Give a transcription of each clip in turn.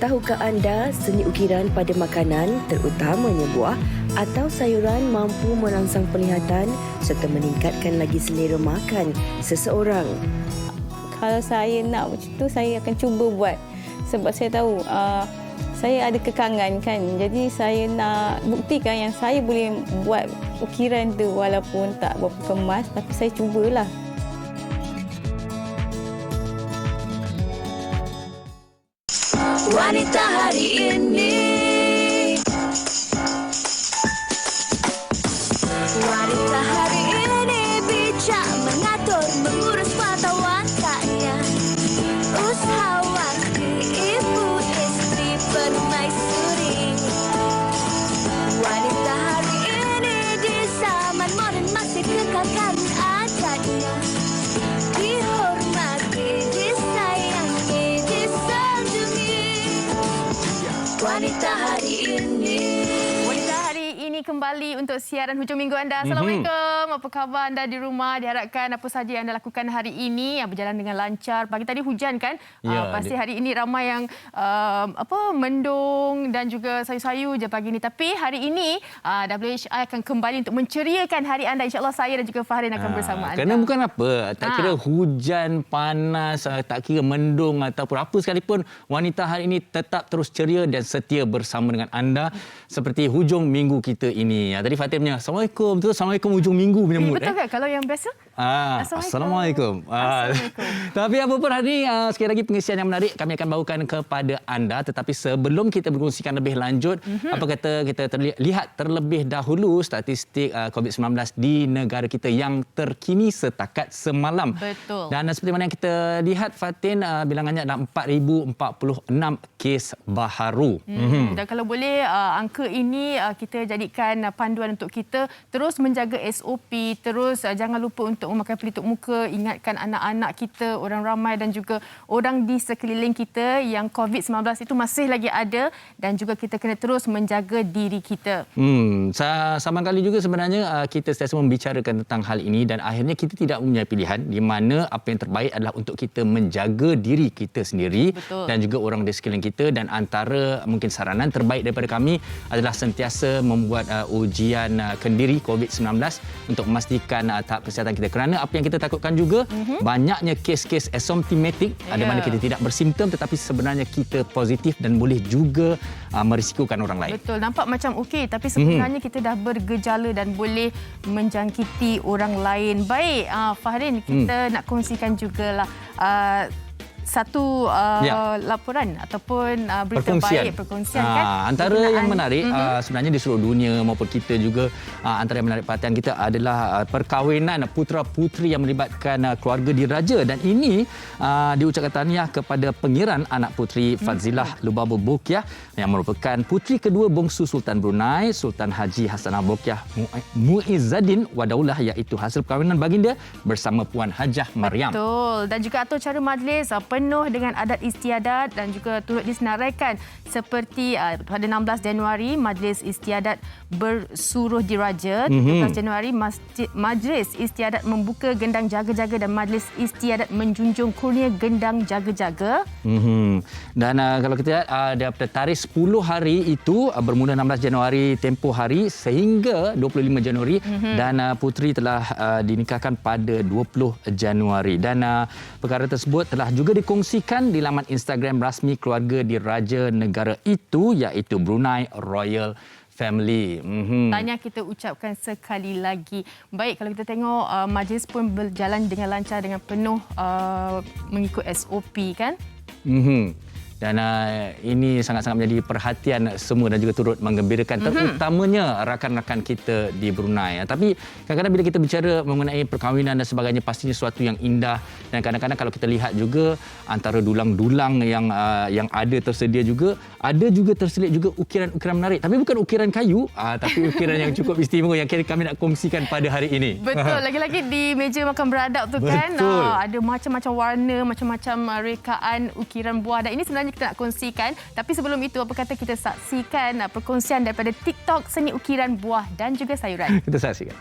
Tahukah anda seni ukiran pada makanan, terutamanya buah atau sayuran mampu merangsang penglihatan serta meningkatkan lagi selera makan seseorang? Kalau saya nak macam tu, saya akan cuba buat. Sebab saya tahu saya ada kekangan kan. Jadi saya nak buktikan yang saya boleh buat ukiran tu walaupun tak berapa kemas, tapi saya cubalah. Wanita hari ini. Wanita hari ini bijak mengatur, mengurus mata wataknya. Usahawati, ibu istri, permaisuri. Wanita hari ini di zaman moden masih kekalkan adatnya. Dihormati, disayangi, disanjungi. Wanita hari ini. Wanita hari ini kembali untuk siaran hujung minggu anda. Assalamualaikum. Apa khabar anda di rumah? Diharapkan apa saja yang anda lakukan hari ini berjalan dengan lancar. Pagi tadi hujan kan? Ya, pasti hari ini ramai yang mendung dan juga sayu-sayu je pagi ini. Tapi hari ini WHI akan kembali untuk menceriakan hari anda. InsyaAllah saya dan juga Fahrin akan bersama anda. Kerana bukan apa, tak kira hujan, panas, tak kira mendung ataupun apa sekalipun, wanita hari ini tetap terus ceria dan setia bersama dengan anda seperti hujung minggu kita ini. Tadi Fatin punya Assalamualaikum, betul, Assalamualaikum hujung minggu punya mood. Betul kan? Kalau yang biasa? Assalamualaikum. Tapi apa pun hari ini, sekali lagi pengisian yang menarik kami akan bawakan kepada anda. Tetapi sebelum kita berkongsikan lebih lanjut, apa kata kita lihat terlebih dahulu statistik COVID-19 di negara kita yang terkini setakat semalam. Betul. Dan seperti mana yang kita lihat, Fatin, bilangannya adalah 4,046 kes baharu. Dan kalau boleh, angka ini kita jadikan panduan untuk kita terus menjaga SOP, terus jangan lupa untuk memakai pelitup muka, ingatkan anak-anak kita, orang ramai dan juga orang di sekeliling kita yang COVID-19 itu masih lagi ada dan juga kita kena terus menjaga diri kita. Sama kali juga sebenarnya kita sentiasa membicarakan tentang hal ini dan akhirnya kita tidak mempunyai pilihan di mana apa yang terbaik adalah untuk kita menjaga diri kita sendiri. Betul. Dan juga orang di sekeliling kita, dan antara mungkin saranan terbaik daripada kami adalah sentiasa membuat ujian kendiri COVID-19 untuk memastikan tahap kesihatan kita. Kerana apa yang kita takutkan juga, banyaknya kes-kes asymptomatik, ada mana kita tidak bersimptom tetapi sebenarnya kita positif dan boleh juga merisikokan orang lain. Betul, nampak macam okey tapi sebenarnya kita dah bergejala dan boleh menjangkiti orang lain. Baik, Fahrin, kita nak kongsikan jugalah satu laporan ataupun berita baik, perkongsian kan. Antara yang menarik sebenarnya di seluruh dunia maupun kita juga, antara yang menarik perhatian kita adalah perkahwinan putera-puteri yang melibatkan keluarga diraja, dan ini diucapkan tahniah kepada pengiran anak puteri Fazilah Lubabah Bolkiah yang merupakan puteri kedua bongsu Sultan Brunei, Sultan Haji Hassanah Bolkiah Muizzaddin Wadaulah, iaitu hasil perkahwinan baginda bersama Puan Hajah Mariam. Betul, dan juga atur cara majlis penuh dengan adat istiadat dan juga turut disenaraikan seperti pada 16 Januari Majlis Istiadat bersuruh diraja, 17 Januari Majlis Istiadat membuka gendang jaga-jaga dan Majlis Istiadat menjunjung kurnia gendang jaga-jaga. Dan kalau kita lihat daripada tarikh 10 hari itu bermula 16 Januari tempoh hari sehingga 25 Januari dan puteri telah dinikahkan pada 20 Januari dan perkara tersebut telah juga dikongsikan di laman Instagram rasmi keluarga diraja negara itu, iaitu Brunei Royal Family. Tahniah kita ucapkan sekali lagi. Baik, kalau kita tengok majlis pun berjalan dengan lancar, dengan penuh mengikut SOP kan. Dan ini sangat-sangat menjadi perhatian semua dan juga turut menggembirakan terutamanya rakan-rakan kita di Brunei. Tapi kadang-kadang bila kita bicara mengenai perkahwinan dan sebagainya, pastinya sesuatu yang indah, dan kadang-kadang kalau kita lihat juga antara dulang-dulang yang ada tersedia juga, ada juga terselit juga ukiran-ukiran menarik. Tapi bukan ukiran kayu, tapi ukiran yang cukup istimewa yang kami nak kongsikan pada hari ini. Betul, lagi-lagi di meja makan beradab tu kan, ada macam-macam warna, macam-macam rekaan ukiran buah, dan ini sebenarnya kita nak kongsikan. Tapi sebelum itu, apa kata kita saksikan perkongsian daripada TikTok seni ukiran buah dan juga sayuran. Kita saksikan.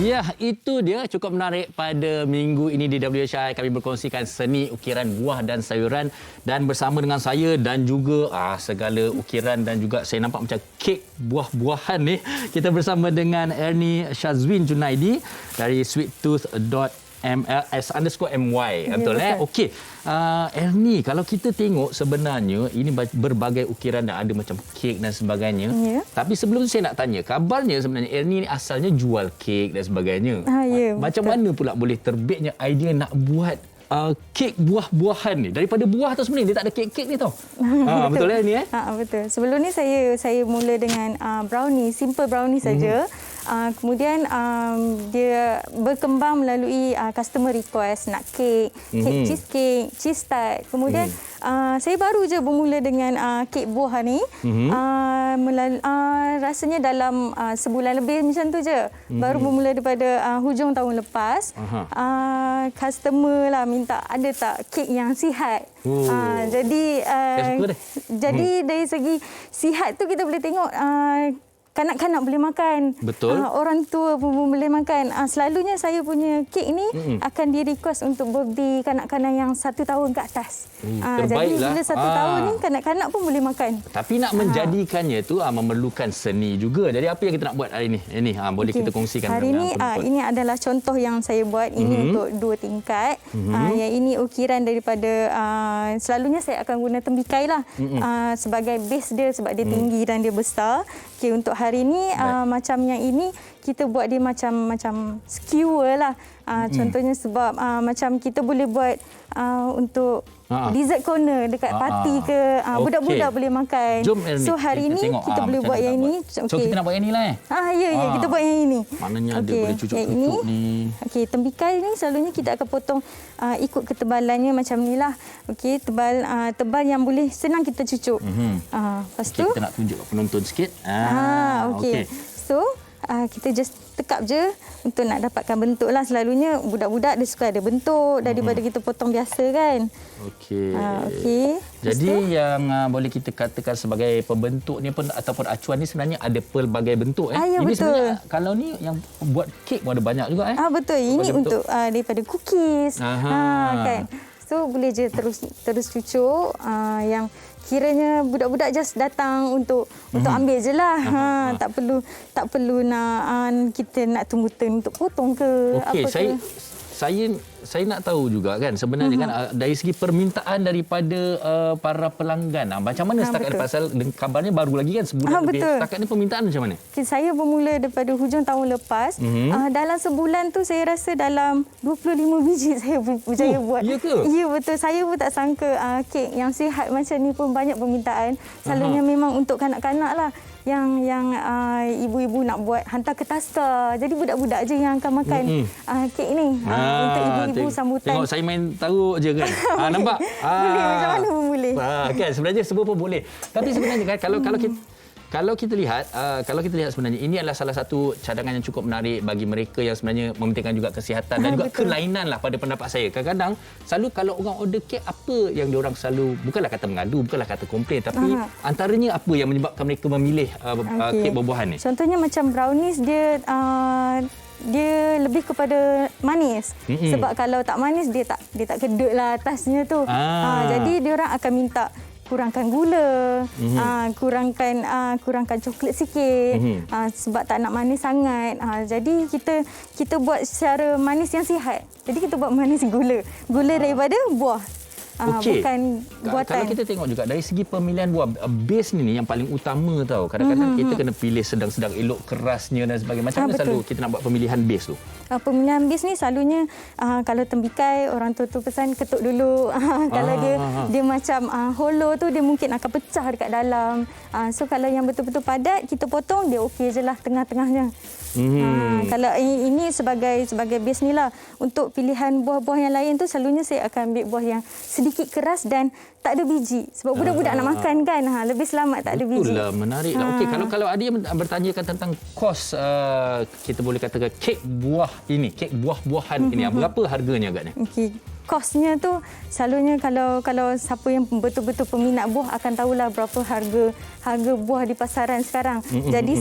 Ya, itu dia cukup menarik pada minggu ini di WHI. Kami berkongsikan seni ukiran buah dan sayuran dan bersama dengan saya dan juga segala ukiran dan juga saya nampak macam kek buah-buahan ni. Kita bersama dengan Ernie Shazwin Junaidi dari sweettooth.mls_my. Betul Okey. Ernie, kalau kita tengok sebenarnya ini berbagai ukiran dan ada macam kek dan sebagainya. Ya. Tapi sebelum tu saya nak tanya, kabarnya sebenarnya Ernie ni asalnya jual kek dan sebagainya. Ya, Macam mana pula boleh terbitnya idea nak buat kek buah-buahan ni? Daripada buah tu sebenarnya dia tak ada kek-kek ni tau. Betul ni Betul. Sebelum ni saya mula dengan brownie, simple brownie saja. Kemudian dia berkembang melalui customer request nak kek, kek cheesecake, cheese tart. Kemudian saya baru je bermula dengan kek buah ni. Rasanya dalam sebulan lebih macam tu je. Baru bermula daripada hujung tahun lepas. Customer lah minta ada tak kek yang sihat. Jadi dari segi sihat tu kita boleh tengok kanak-kanak boleh makan. Betul. Orang tua pun boleh makan. Selalunya saya punya kek ni akan di-request untuk birthday kanak-kanak yang 1 tahun ke atas. Jadi bila 1 tahun ni kanak-kanak pun boleh makan. Tapi nak menjadikannya tu memerlukan seni juga. Jadi apa yang kita nak buat hari ni? Ini boleh kita kongsikan. Hari ni ini adalah contoh yang saya buat. Ini untuk 2 tingkat. Yang ini ukiran daripada selalunya saya akan guna tembikai lah sebagai base dia sebab dia tinggi dan dia besar. Okey, untuk hari ni macam yang ini kita buat dia macam skewer lah. Contohnya sebab macam kita boleh buat untuk dessert corner dekat parti ke budak-budak boleh makan. Jom, Ernie, so hari ni kita boleh buat yang ini. So kita nak buat yang ni lah ya kita buat yang ini. Maknanya ada boleh cucuk-cucuk ni. Okey, tembikai ni selalunya kita akan potong ikut ketebalannya macam ni lah. Okey, tebal yang boleh senang kita cucuk. Lepas tu kita nak tunjuk penonton sikit. Okey. So kita just tekap je untuk nak dapatkan bentuk lah. Selalunya budak-budak dia suka ada bentuk daripada kita potong biasa kan. Okey. Lepas Jadi yang boleh kita katakan sebagai pembentuk ni pun ataupun acuan ni sebenarnya ada pelbagai bentuk Ya, ini betul. sebenarnya kalau ni yang buat kek pun ada banyak juga Betul. Ini untuk daripada cookies. Kan. So boleh je terus cucuk yang kiranya budak-budak just datang untuk ambil je lah. Tak perlu nak kita nak tunggu turn untuk potong ke Okey, apa ke. saya nak tahu juga kan sebenarnya kan dari segi permintaan daripada para pelanggan macam mana setakat ni pasal kabarnya baru lagi kan sebulan lebih. Betul. Setakat ni permintaan macam mana? Okay, saya bermula daripada hujung tahun lepas. Dalam sebulan tu saya rasa dalam 25 biji saya berjaya buat. Ya ke? Ya, betul. Saya pun tak sangka kek yang sihat macam ni pun banyak permintaan. Selalunya memang untuk kanak-kanak lah. Yang ibu-ibu nak buat hantar ke taska. Jadi budak-budak je yang akan makan kek ni. Untuk ibu-ibu sambutan. Tengok saya main taruh je kan. Nampak? Boleh, macam mana pun boleh. Kan sebenarnya semua pun boleh. Tapi sebenarnya kan kalau kita lihat sebenarnya ini adalah salah satu cadangan yang cukup menarik bagi mereka yang sebenarnya mementingkan juga kesihatan dan juga kelainan lah pada pendapat saya. Kadang-kadang selalu kalau orang order kek apa yang diorang selalu bukanlah kata mengadu, bukanlah kata komplain tapi antaranya apa yang menyebabkan mereka memilih kek buah-buahan ni? Contohnya macam brownies dia lebih kepada manis. Sebab kalau tak manis dia tak kedut lah atasnya tu. Jadi diorang akan minta kurangkan gula, kurangkan coklat sikit sebab tak nak manis sangat. Jadi kita buat secara manis yang sihat. Jadi kita buat manis gula daripada buah. Bukan buatan. Kalau kita tengok juga dari segi pemilihan buah, base ni yang paling utama tau. Kadang-kadang kita kena pilih sedang-sedang elok kerasnya dan sebagainya. Macam mana selalu kita nak buat pemilihan base tu? Pemilihan base ni selalunya kalau tembikai orang tua tu pesan ketuk dulu. Kalau dia macam hollow tu dia mungkin akan pecah dekat dalam. So kalau yang betul-betul padat kita potong dia okey je lah tengah-tengahnya. Kalau ini sebagai base ni lah. Untuk pilihan buah-buah yang lain tu selalunya saya akan ambil buah yang sedikit keras dan tak ada biji. Sebab budak-budak nak makan kan. Lebih selamat tak ada biji. Betul lah, menarik lah. Okey, kalau ada yang bertanyakan tentang kos kita boleh katakan kek buah ini, kek buah-buahan ini, berapa harganya agaknya? Okey. kosnya tu selalunya kalau siapa yang betul-betul peminat buah akan tahulah berapa harga buah di pasaran sekarang. Jadi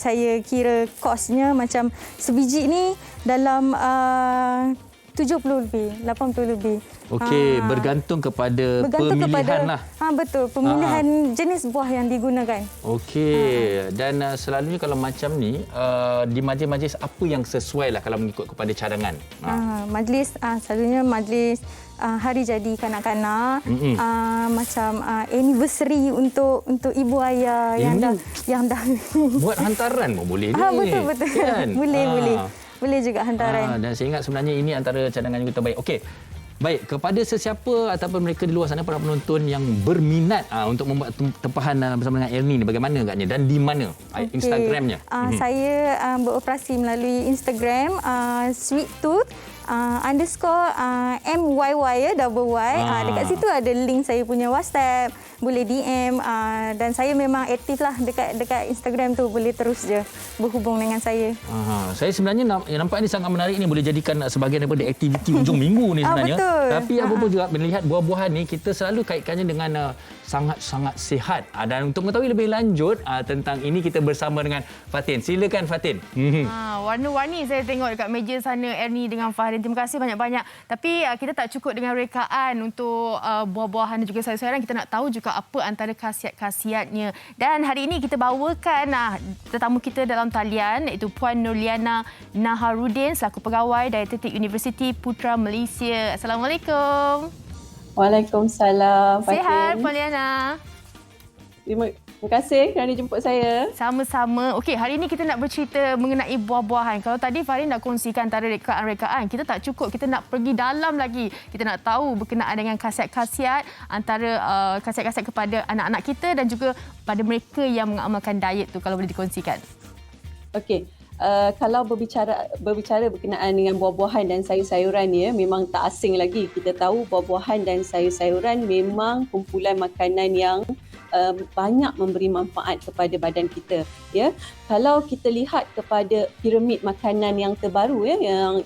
saya kira kosnya macam sebiji ni dalam 70 lebih, 80 lebih. Okey, bergantung kepada pemilihan lah. Betul, pemilihan jenis buah yang digunakan. Okey, dan selalunya kalau macam ni, di majlis-majlis apa yang sesuai lah kalau mengikut kepada cadangan? Majlis, selalunya majlis hari jadi kanak-kanak, macam anniversary untuk ibu ayah yang dah buat hantaran pun boleh ni. Betul. Kan? Boleh juga hantaran. Dan saya ingat sebenarnya ini antara cadangan yang terbaik. Okey. Baik, kepada sesiapa ataupun mereka di luar sana, para penonton yang berminat untuk membuat tempahan bersama dengan Ernie ni, bagaimana agaknya dan di mana Instagramnya? Saya beroperasi melalui Instagram Sweet Tooth _MYY ya, double Y. Dekat situ ada link saya punya WhatsApp, boleh DM, dan saya memang aktif lah dekat Instagram tu, boleh terus je berhubung dengan saya. Saya sebenarnya nampak ini sangat menarik, ni boleh jadikan sebahagian daripada aktiviti hujung minggu ni sebenarnya. Betul. Tapi apa pun juga melihat buah-buahan ni, kita selalu kaitkannya dengan sangat-sangat sihat. Dan untuk mengetahui lebih lanjut tentang ini, kita bersama dengan Fatin. Silakan Fatin. Warna-warni saya tengok dekat meja sana Ernie dengan Fahdin. Terima kasih banyak-banyak. Tapi kita tak cukup dengan rekaan untuk buah-buahan dan juga sayur-sayuran. Kita nak tahu juga apa antara khasiat-khasiatnya. Dan hari ini kita bawakan tetamu kita dalam talian, iaitu Puan Nurliana Naharudin selaku pegawai Dietetik Universiti Putra Malaysia. Assalamualaikum. Waalaikumsalam. Sihat Puan Liana. Terima kasih kerana jemput saya. Sama-sama. Okey, hari ini kita nak bercerita mengenai buah-buahan. Kalau tadi Farin dah kongsikan antara rekaan-rekaan, kita tak cukup. Kita nak pergi dalam lagi. Kita nak tahu berkenaan dengan khasiat-khasiat antara khasiat-khasiat kepada anak-anak kita dan juga pada mereka yang mengamalkan diet tu, kalau boleh dikongsikan. Okey. Kalau berbicara berkenaan dengan buah-buahan dan sayur-sayuran ya, memang tak asing lagi. Kita tahu buah-buahan dan sayur-sayuran memang kumpulan makanan yang banyak memberi manfaat kepada badan kita ya. Kalau kita lihat kepada piramid makanan yang terbaru ya,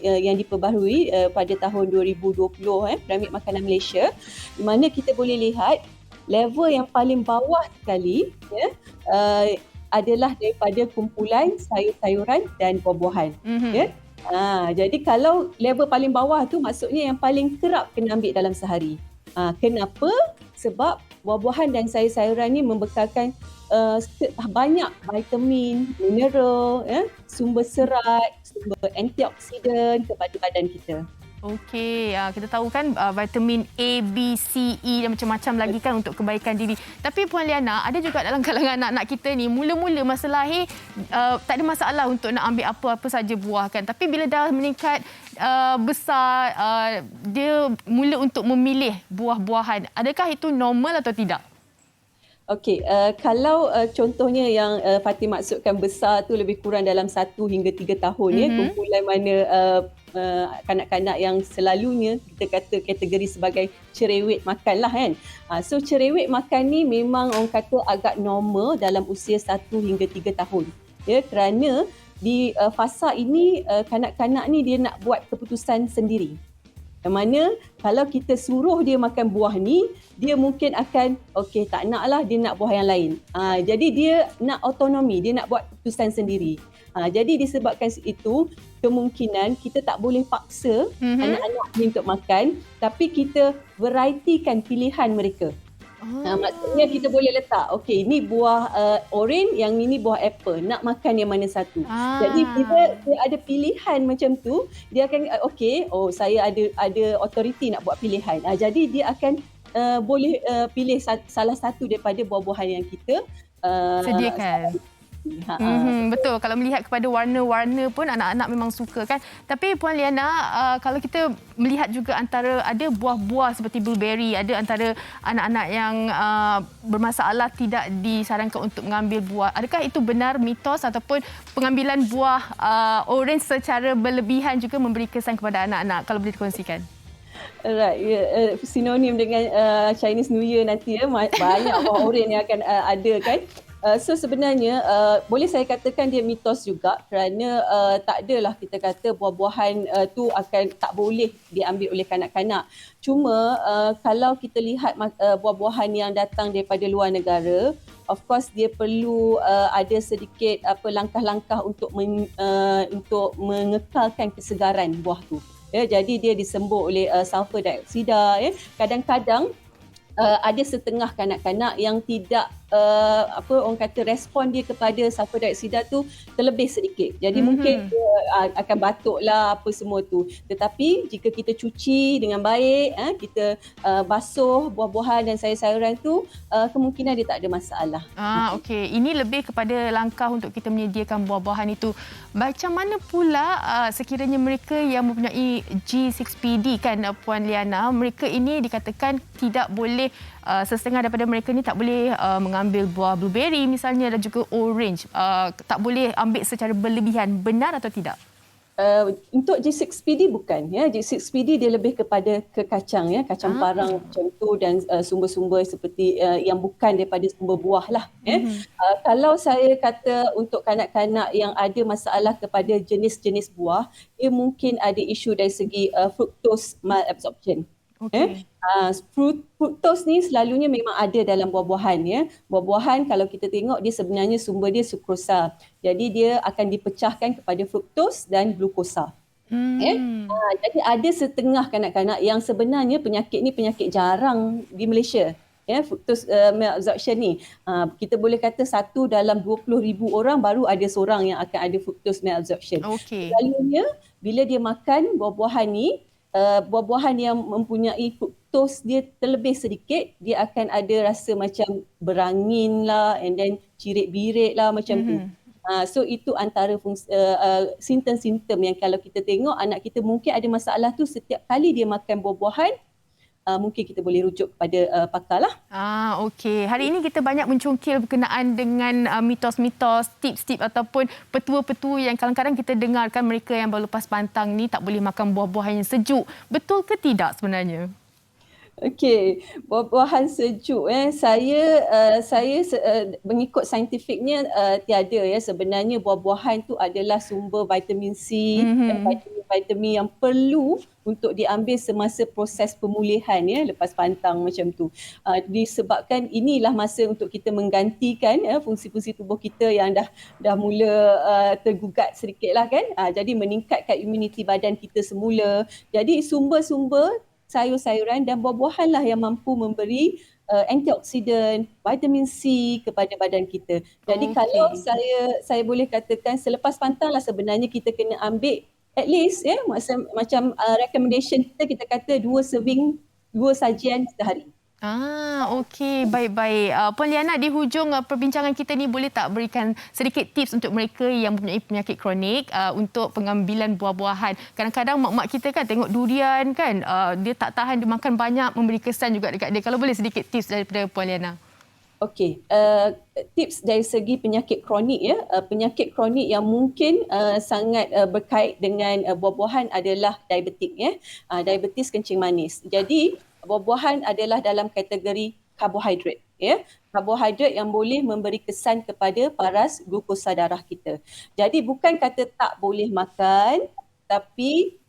yang diperbaharui pada tahun 2020 piramid makanan Malaysia, di mana kita boleh lihat level yang paling bawah sekali ya, adalah daripada kumpulan sayur-sayuran dan buah-buahan ya. Jadi kalau level paling bawah tu maksudnya yang paling kerap kena ambil dalam sehari. Kenapa? Sebab buah-buahan dan sayur-sayuran ni membekalkan banyak vitamin, mineral, sumber serat, sumber antioksidan kepada badan kita. Okey, kita tahu kan vitamin A, B, C, E dan macam-macam lagi kan untuk kebaikan diri. Tapi Puan Liana, ada juga dalam kalangan anak-anak kita ni, mula-mula masa lahir tak ada masalah untuk nak ambil apa-apa saja buah kan. Tapi bila dah meningkat besar, dia mula untuk memilih buah-buahan. Adakah itu normal atau tidak? Okey, kalau contohnya yang Fatin maksudkan besar tu lebih kurang dalam 1 hingga 3 tahun ya, kumpulan mana kanak-kanak yang selalunya kita kata kategori sebagai cerewet makan lah kan. So cerewet makan ni memang orang kata agak normal dalam usia 1 hingga 3 tahun. Ya, kerana di fasa ini kanak-kanak ni dia nak buat keputusan sendiri. Yang mana kalau kita suruh dia makan buah ni, dia mungkin akan okey tak naklah, dia nak buah yang lain. Jadi dia nak autonomi, dia nak buat keputusan sendiri. Jadi disebabkan itu, kemungkinan kita tak boleh paksa anak-anak ni untuk makan, tapi kita varietykan pilihan mereka. Maksudnya kita boleh letak, okey ini buah oren, yang ini buah apple, nak makan yang mana satu. Jadi bila dia ada pilihan macam tu, dia akan okey, saya ada authority nak buat pilihan. Jadi dia akan boleh pilih salah satu daripada buah-buahan yang kita sediakan. Betul, kalau melihat kepada warna-warna pun anak-anak memang suka kan. Tapi Puan Liana, kalau kita melihat juga antara ada buah-buah seperti blueberry, ada antara anak-anak yang bermasalah tidak disarankan untuk mengambil buah. Adakah itu benar mitos ataupun pengambilan buah orange secara berlebihan juga memberi kesan kepada anak-anak, kalau boleh dikongsikan? Right, sinonim dengan Chinese New Year nanti ya, banyak buah oren yang akan ada kan. So sebenarnya boleh saya katakan dia mitos juga kerana tak adalah kita kata buah-buahan tu akan tak boleh diambil oleh kanak-kanak. Cuma kalau kita lihat buah-buahan yang datang daripada luar negara, of course dia perlu ada sedikit langkah-langkah untuk mengekalkan kesegaran buah tu. Ya, jadi dia disembur oleh sulfur dioksida. Ya. Kadang-kadang ada setengah kanak-kanak yang tidak orang kata respon dia kepada sulfur dioksida tu terlebih sedikit. Jadi mungkin dia akan batuk lah apa semua tu. Tetapi jika kita cuci dengan baik, kita basuh buah-buahan dan sayur-sayuran tu, kemungkinan dia tak ada masalah. Okey. Ini lebih kepada langkah untuk kita menyediakan buah-buahan itu. Macam mana pula sekiranya mereka yang mempunyai G6PD kan Puan Liana, mereka ini dikatakan tidak boleh setengah daripada mereka ni tak boleh mengambil buah blueberry misalnya dan juga orange. Tak boleh ambil secara berlebihan. Benar atau tidak? Untuk G6PD bukan. Ya. G6PD dia lebih kepada ke kacang, ya, kacang parang macam tu dan sumber-sumber seperti yang bukan daripada sumber buah lah. Ya. Kalau saya kata untuk kanak-kanak yang ada masalah kepada jenis-jenis buah, ia mungkin ada isu dari segi fructose malabsorption. Okay. Fructose ni selalunya memang ada dalam buah-buahan. Ya. Buah-buahan kalau kita tengok dia sebenarnya sumber dia sukrosa. Jadi dia akan dipecahkan kepada fructose dan glukosa. Jadi ada setengah kanak-kanak yang sebenarnya penyakit ni penyakit jarang di Malaysia. Ya, fructose malabsorption ni. Kita boleh kata 1 dalam 20,000 orang baru ada seorang yang akan ada fructose malabsorption. Okay. Selalunya bila dia makan buah-buahan ni, buah-buahan yang mempunyai fructose dia terlebih sedikit, dia akan ada rasa macam berangin lah and then cirit-birit lah macam tu. So itu antara simptom-simptom yang kalau kita tengok anak kita mungkin ada masalah tu setiap kali dia makan buah-buahan, mungkin kita boleh rujuk kepada pakar lah. Okey. Hari ini kita banyak mencungkil berkenaan dengan mitos-mitos, tips-tips ataupun petua-petua yang kadang-kadang kita dengarkan mereka yang baru lepas pantang ni tak boleh makan buah-buahan yang sejuk. Betul ke tidak sebenarnya? Okey, buah-buahan sejuk. Saya mengikut saintifiknya tiada ya. Sebenarnya buah-buahan tu adalah sumber vitamin C dan vitamin yang perlu untuk diambil semasa proses pemulihan ya lepas pantang macam tu. Disebabkan inilah masa untuk kita menggantikan fungsi-fungsi tubuh kita yang dah mula tergugat sedikitlah kan. Jadi meningkatkan imuniti badan kita semula. Jadi sumber-sumber sayur-sayuran dan buah-buahan lah yang mampu memberi antioksidan, vitamin C kepada badan kita. Jadi kalau saya boleh katakan selepas pantang lah sebenarnya kita kena ambil at least ya macam recommendation kita kata 2 sajian sehari. Okey, baik-baik. Puan Liana, di hujung perbincangan kita ni boleh tak berikan sedikit tips untuk mereka yang mempunyai penyakit kronik untuk pengambilan buah-buahan. Kadang-kadang mak-mak kita kan tengok durian kan, dia tak tahan, dia makan banyak, memberi kesan juga dekat dia. Kalau boleh sedikit tips daripada Puan Liana. Okey, tips dari segi penyakit kronik ya. Penyakit kronik yang mungkin sangat berkait dengan buah-buahan adalah diabetik ya. Diabetes kencing manis. Jadi buah-buahan adalah dalam kategori karbohidrat ya. Karbohidrat yang boleh memberi kesan kepada paras glukosa darah kita. Jadi bukan kata tak boleh makan, tapi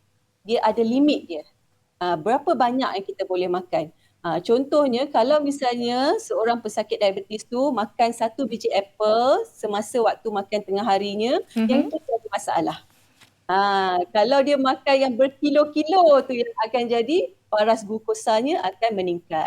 dia ada limit dia. Berapa banyak yang kita boleh makan. Contohnya kalau misalnya seorang pesakit diabetes tu makan 1 biji apple semasa waktu makan tengah harinya, yang itu ada masalah. Kalau dia makan yang berkilo-kilo tu yang akan jadi paras glukosanya akan meningkat.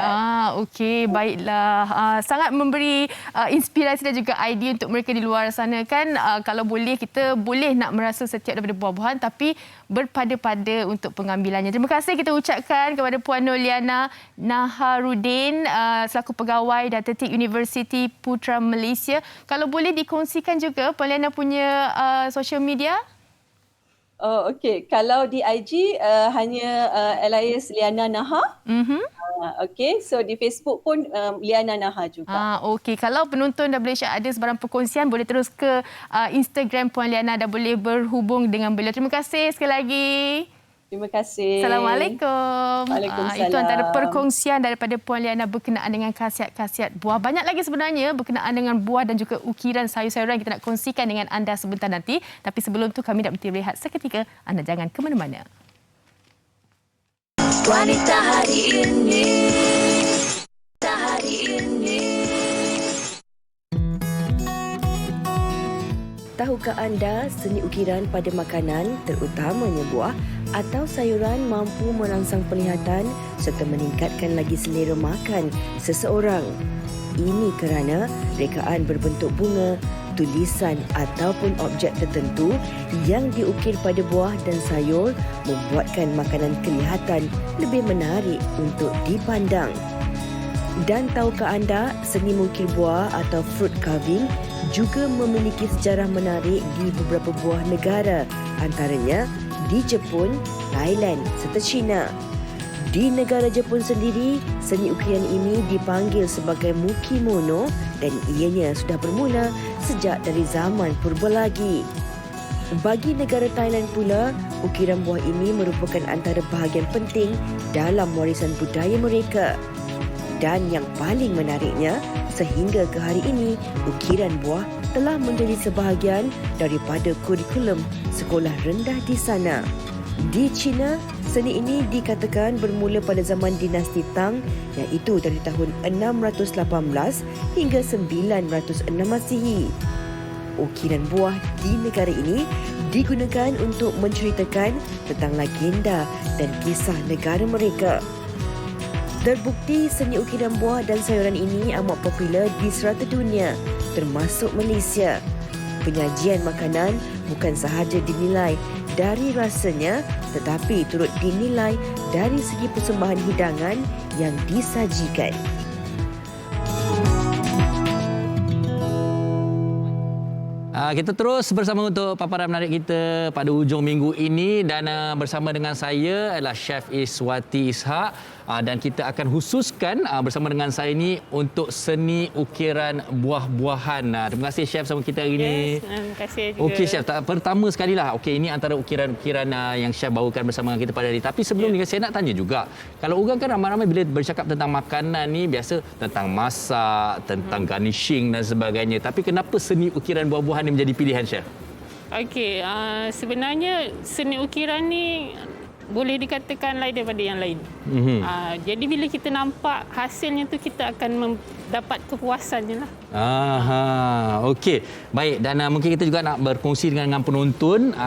Okey, baiklah. Sangat memberi inspirasi dan juga idea untuk mereka di luar sana kan. Kalau boleh, kita boleh nak merasa setiap daripada buah-buahan tapi berpada-pada untuk pengambilannya. Terima kasih kita ucapkan kepada Puan Nur Liana Naharuddin selaku pegawai Dietetik Universiti Putra Malaysia. Kalau boleh dikongsikan juga Puan Liana punya social media. Okey. Kalau di IG hanya alias Liana Naha. Okey. So di Facebook pun Liana Naha juga. Okey. Kalau penonton dah boleh ada sebarang perkongsian, boleh terus ke Instagram Puan Liana dan boleh berhubung dengan beliau. Terima kasih sekali lagi. Terima kasih. Assalamualaikum. Waalaikumsalam. Itu antara perkongsian daripada Puan Liana berkenaan dengan khasiat-khasiat buah. Banyak lagi sebenarnya berkenaan dengan buah dan juga ukiran sayur-sayuran kita nak kongsikan dengan anda sebentar nanti. Tapi sebelum tu kami nak berhenti rehat seketika. Anda jangan ke mana-mana. Wanita hari ini. Wanita hari ini. Tahukah anda seni ukiran pada makanan, terutamanya buah atau sayuran mampu merangsang penglihatan serta meningkatkan lagi selera makan seseorang? Ini kerana rekaan berbentuk bunga, tulisan ataupun objek tertentu yang diukir pada buah dan sayur membuatkan makanan kelihatan lebih menarik untuk dipandang. Dan tahukah anda, seni mengukir buah atau fruit carving juga memiliki sejarah menarik di beberapa buah negara, antaranya di Jepun, Thailand serta China. Di negara Jepun sendiri, seni ukiran ini dipanggil sebagai mukimono dan ianya sudah bermula sejak dari zaman purba lagi. Bagi negara Thailand pula, ukiran buah ini merupakan antara bahagian penting dalam warisan budaya mereka. Dan yang paling menariknya, sehingga ke hari ini, ukiran buah telah menjadi sebahagian daripada kurikulum sekolah rendah di sana. Di China, seni ini dikatakan bermula pada zaman dinasti Tang, iaitu dari tahun 618 hingga 906 Masihi. Ukiran buah di negara ini digunakan untuk menceritakan tentang legenda dan kisah negara mereka. Terbukti seni ukiran buah dan sayuran ini amat popular di serata dunia, termasuk Malaysia. Penyajian makanan bukan sahaja dinilai dari rasanya, tetapi turut dinilai dari segi persembahan hidangan yang disajikan. Kita terus bersama untuk paparan menarik kita pada hujung minggu ini dan bersama dengan saya adalah Chef Iswati Ishak dan kita akan khususkan bersama dengan saya ini untuk seni ukiran buah-buahan. Terima kasih Chef sama kita hari ini. Terima kasih juga. Okey Chef, pertama sekali lah. Okey, ini antara ukiran-ukiran yang Chef bawakan bersama dengan kita pada hari ini. Tapi sebelum ni saya nak tanya juga. Kalau orang kan ramai-ramai bila bercakap tentang makanan ni biasa tentang masak, tentang garnishing dan sebagainya. Tapi kenapa seni ukiran buah-buahan ni menjadi pilihan Chef? Okey, sebenarnya seni ukiran ni boleh dikatakan lain daripada yang lain. Jadi bila kita nampak hasilnya tu kita akan mendapat kepuasannya lah. Okey. Baik, dan mungkin kita juga nak berkongsi dengan penonton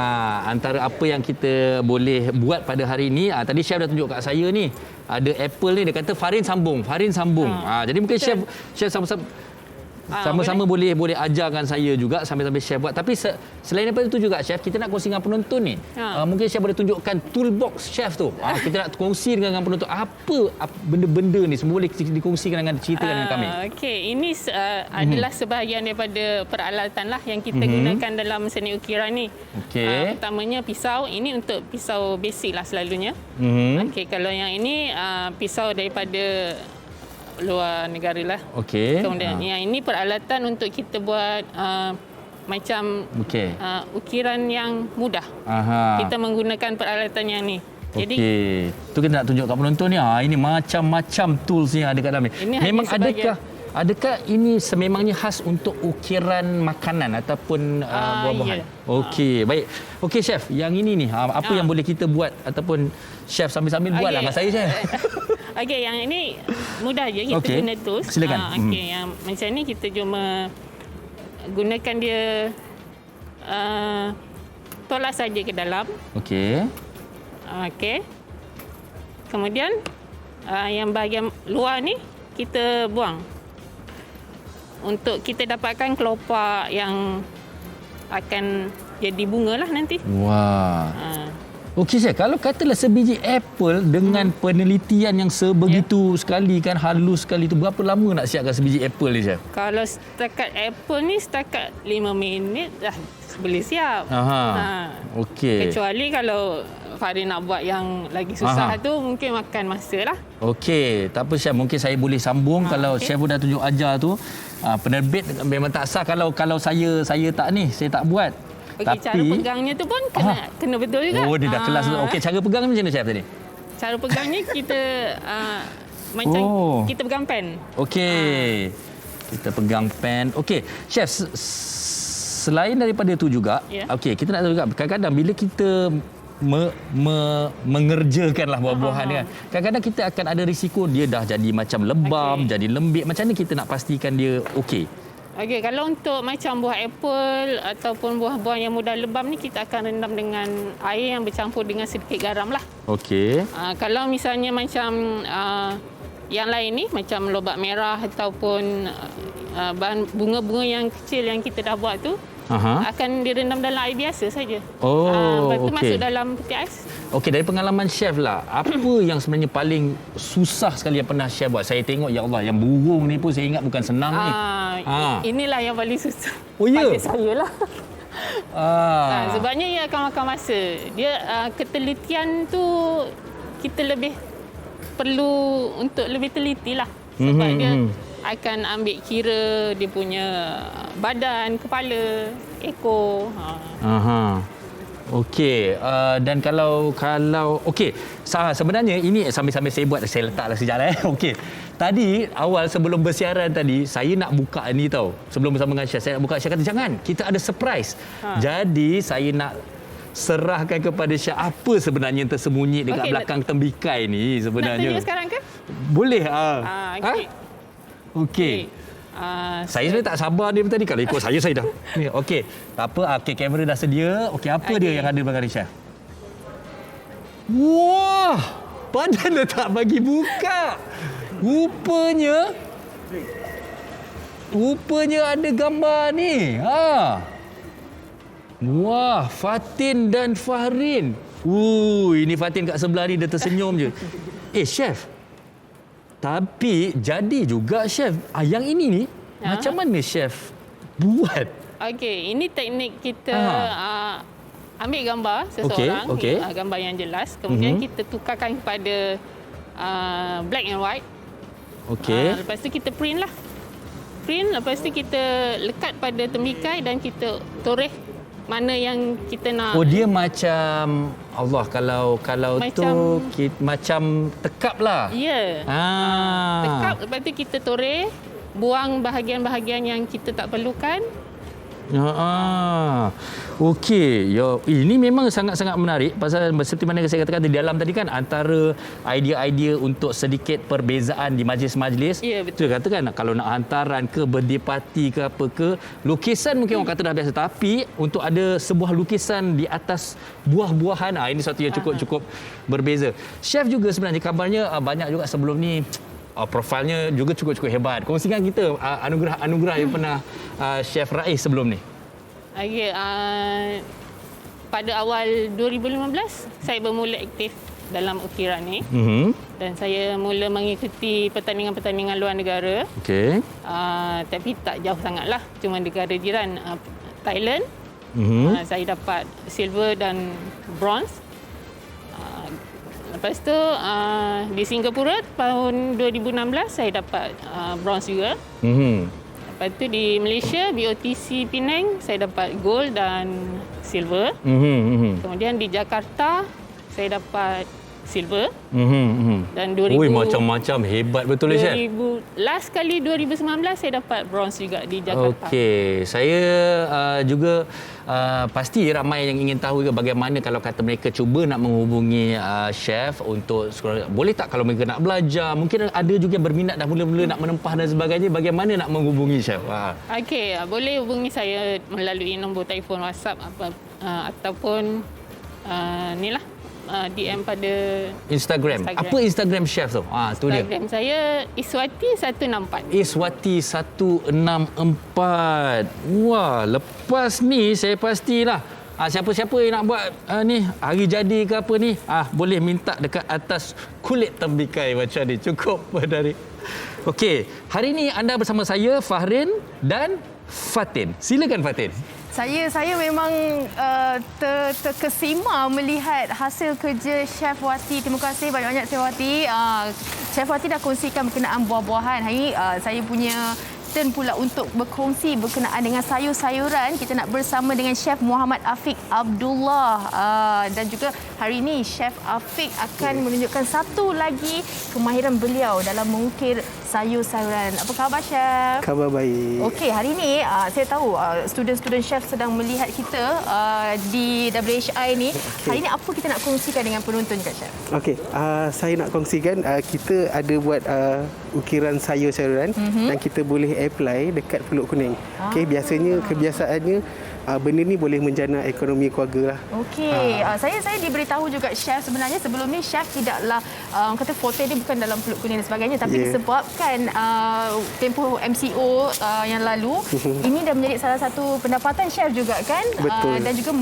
antara apa yang kita boleh buat pada hari ini. Tadi Chef dah tunjuk kat saya ni. Ada apple ni, dia kata farin sambung. Jadi mungkin betul. Chef sama-sama boleh ajarkan saya juga sambil-sambil Chef buat. Tapi selain daripada itu juga Chef, kita nak kongsi dengan penonton ni. Mungkin Chef boleh tunjukkan toolbox Chef tu. Kita nak kongsi dengan penonton apa benda-benda ni semua boleh dikongsikan dengan ceritakan dengan kami. Okey, ini adalah sebahagian daripada peralatan lah yang kita gunakan dalam seni ukiran ni. Okey. Pertamanya pisau. Ini untuk pisau basic lah selalunya. Okey, kalau yang ini pisau daripada luar negara lah. Okey. Kemudian yang ini peralatan untuk kita buat macam ukiran yang mudah. Kita menggunakan peralatan yang ni. Jadi tu kita nak tunjuk kat penonton ni. Ini macam-macam tools yang ada kat dalam ni. Memang adakah ini sememangnya khas untuk ukiran makanan ataupun buah-buahan? Ya. Okey, baik. Okey Chef, yang ini ni apa yang boleh kita buat ataupun Chef sambil-sambil buatlah dengan saya Chef. Okey, yang ini mudah je kita guna tools. Silakan. Okey, yang macam ni kita cuma gunakan dia tolak saja ke dalam. Okey. Okey. Kemudian yang bahagian luar ni kita buang. Untuk kita dapatkan kelopak yang akan jadi bunga lah nanti. Wah. Okey Chef, kalau katalah sebiji apple dengan penelitian yang sebegitu sekali kan, halus sekali tu, berapa lama nak siapkan sebiji apple ni Chef? Kalau setakat apple ni setakat 5 minit dah boleh siap. Okey. Kecuali kalau Farid nak buat yang lagi susah tu mungkin makan masa lah. Okey, tak apa Chef, mungkin saya boleh sambung kalau Chef dah tunjuk ajar tu. Penerbit memang tak sah kalau saya tak buat. Okey, cara pegangnya tu pun kena betul juga. Oh, dia dah kelas. Okey, cara pegang macam mana chef tadi? Cara pegangnya kita macam kita pegang pen. Okey. Kita pegang pen. Okey, chef, selain daripada itu juga, okey, kita nak tahu juga kadang-kadang bila kita mengerjakanlah buah-buahan dia kan. Kadang-kadang kita akan ada risiko dia dah jadi macam lebam, jadi lembik. Macam mana kita nak pastikan dia okey? Okey, kalau untuk macam buah apple ataupun buah-buah yang mudah lebam ni, kita akan rendam dengan air yang bercampur dengan sedikit garam lah. Okey. Kalau misalnya macam yang lain ni, macam lobak merah ataupun bunga-bunga yang kecil yang kita dah buat tu, akan direndam dalam air biasa saja. Lepas tu masuk dalam peti ais. Okey, dari pengalaman chef lah, apa yang sebenarnya paling susah sekali yang pernah chef buat? Saya tengok, ya Allah, yang burung ni pun saya ingat bukan senang ni. Inilah yang paling susah. Oh, ya? Bagi saya lah. Sebabnya ia akan makan masa. Dia ketelitian tu kita lebih perlu untuk lebih teliti lah. Sebab dia akan ambil kira dia punya badan, kepala, ekor. Okey, dan kalau okey, sebenarnya ini sambil-sambil saya buat, saya letaklah sekejap Okey. Tadi awal sebelum bersiaran tadi, saya nak buka ni tau. Sebelum bersama dengan chef, saya nak buka. Chef kata jangan, kita ada surprise. Jadi saya nak serahkan kepada chef apa sebenarnya yang tersembunyi dekat belakang tembikai ni sebenarnya. Nak tunjuk sekarang ke? Boleh. Okey. Okey. Saya sebenarnya tak sabar dia tadi. Kalau ikut saya dah. Ni, okey. Tak apa. Okey, kamera dah sedia. Okey, apa dia yang ada belakang ni, chef? Wah! Padahal tak bagi buka. Rupanya ada gambar ni. Wah, Fatin dan Fahrin. Ini Fatin kat sebelah ni, dia tersenyum je. Chef. Tapi jadi juga chef. Yang ini ni macam mana chef buat? Okey, ini teknik kita ambil gambar seseorang, gambar yang jelas, kemudian kita tukarkan kepada black and white. Okey. Lepas tu kita print lah. Lepas tu kita lekat pada tembikai dan kita toreh mana yang kita nak. Oh, dia macam Allah, kalau macam, tu macam tekap lah. Ya. Tekap, lepas tu kita toreh, buang bahagian-bahagian yang kita tak perlukan. Okey, ini memang sangat-sangat menarik pasal seperti mana saya katakan di dalam tadi kan, antara idea-idea untuk sedikit perbezaan di majlis-majlis. Ya, betul. Saya katakan kalau nak hantaran ke birthday party ke apa ke, lukisan mungkin orang kata dah biasa, tapi untuk ada sebuah lukisan di atas buah-buahan, ini satu yang cukup berbeza. Chef juga sebenarnya kabarnya banyak juga sebelum ni profilnya juga cukup hebat. Kongsikan kita anugerah yang pernah Chef raih sebelum ni. Okey, pada awal 2015 saya bermula aktif dalam ukiran ni. Dan saya mula mengikuti pertandingan-pertandingan luar negara. Okey. Tapi tak jauh sangatlah, cuma negara jiran Thailand. Saya dapat silver dan bronze. Lepas tu di Singapura tahun 2016 saya dapat bronze juga. Lepas tu di Malaysia BOTC Penang saya dapat gold dan silver. Kemudian di Jakarta saya dapat silver. Dan 2000 macam-macam, hebat betul ya, Chef. Last kali 2019 saya dapat bronze juga di Jakarta. Okey, saya juga pasti ramai yang ingin tahu juga bagaimana kalau kata mereka cuba nak menghubungi chef untuk boleh tak kalau mereka nak belajar, mungkin ada juga yang berminat dah mula-mula nak menempah dan sebagainya, bagaimana nak menghubungi chef? Okey, boleh hubungi saya melalui nombor telefon WhatsApp ataupun inilah DM pada Instagram. Apa Instagram chef tu? Tu dia. Instagram saya Iswati164. Iswati164. Wah, lepas ni saya pastilah siapa-siapa yang nak buat ni hari jadi ke apa ni, boleh minta dekat atas kulit tembikai macam ni. Cukup dari. Okey, hari ni anda bersama saya Fahrin dan Fatin. Silakan Fatin. Saya memang terkesima melihat hasil kerja Chef Wati. Terima kasih banyak-banyak Chef Wati. Chef Wati dah kongsikan berkenaan buah-buahan. Hari ini saya punya Kristen pula untuk berkongsi berkenaan dengan sayur-sayuran. Kita nak bersama dengan Chef Muhammad Afiq Abdullah. Dan juga hari ini Chef Afiq akan menunjukkan satu lagi kemahiran beliau dalam mengukir sayur-sayuran. Apa khabar, Chef? Khabar baik. Okey, hari ini saya tahu student-student chef sedang melihat kita di WHI ni. Hari ini apa kita nak kongsikan dengan penonton kat Chef? Okey, saya nak kongsikan kita ada buat ukiran sayur-sayuran dan kita boleh apply dekat Pulut Kuning. Okey, biasanya kebiasaannya benda ni boleh menjana ekonomi keluarga lah. Okey, saya diberitahu juga Chef sebenarnya sebelum ni Chef tidaklah kata forte dia bukan dalam Pulut Kuning dan sebagainya, tapi disebabkan tempoh MCO yang lalu ini dah menjadi salah satu pendapatan Chef juga kan. Betul. Dan juga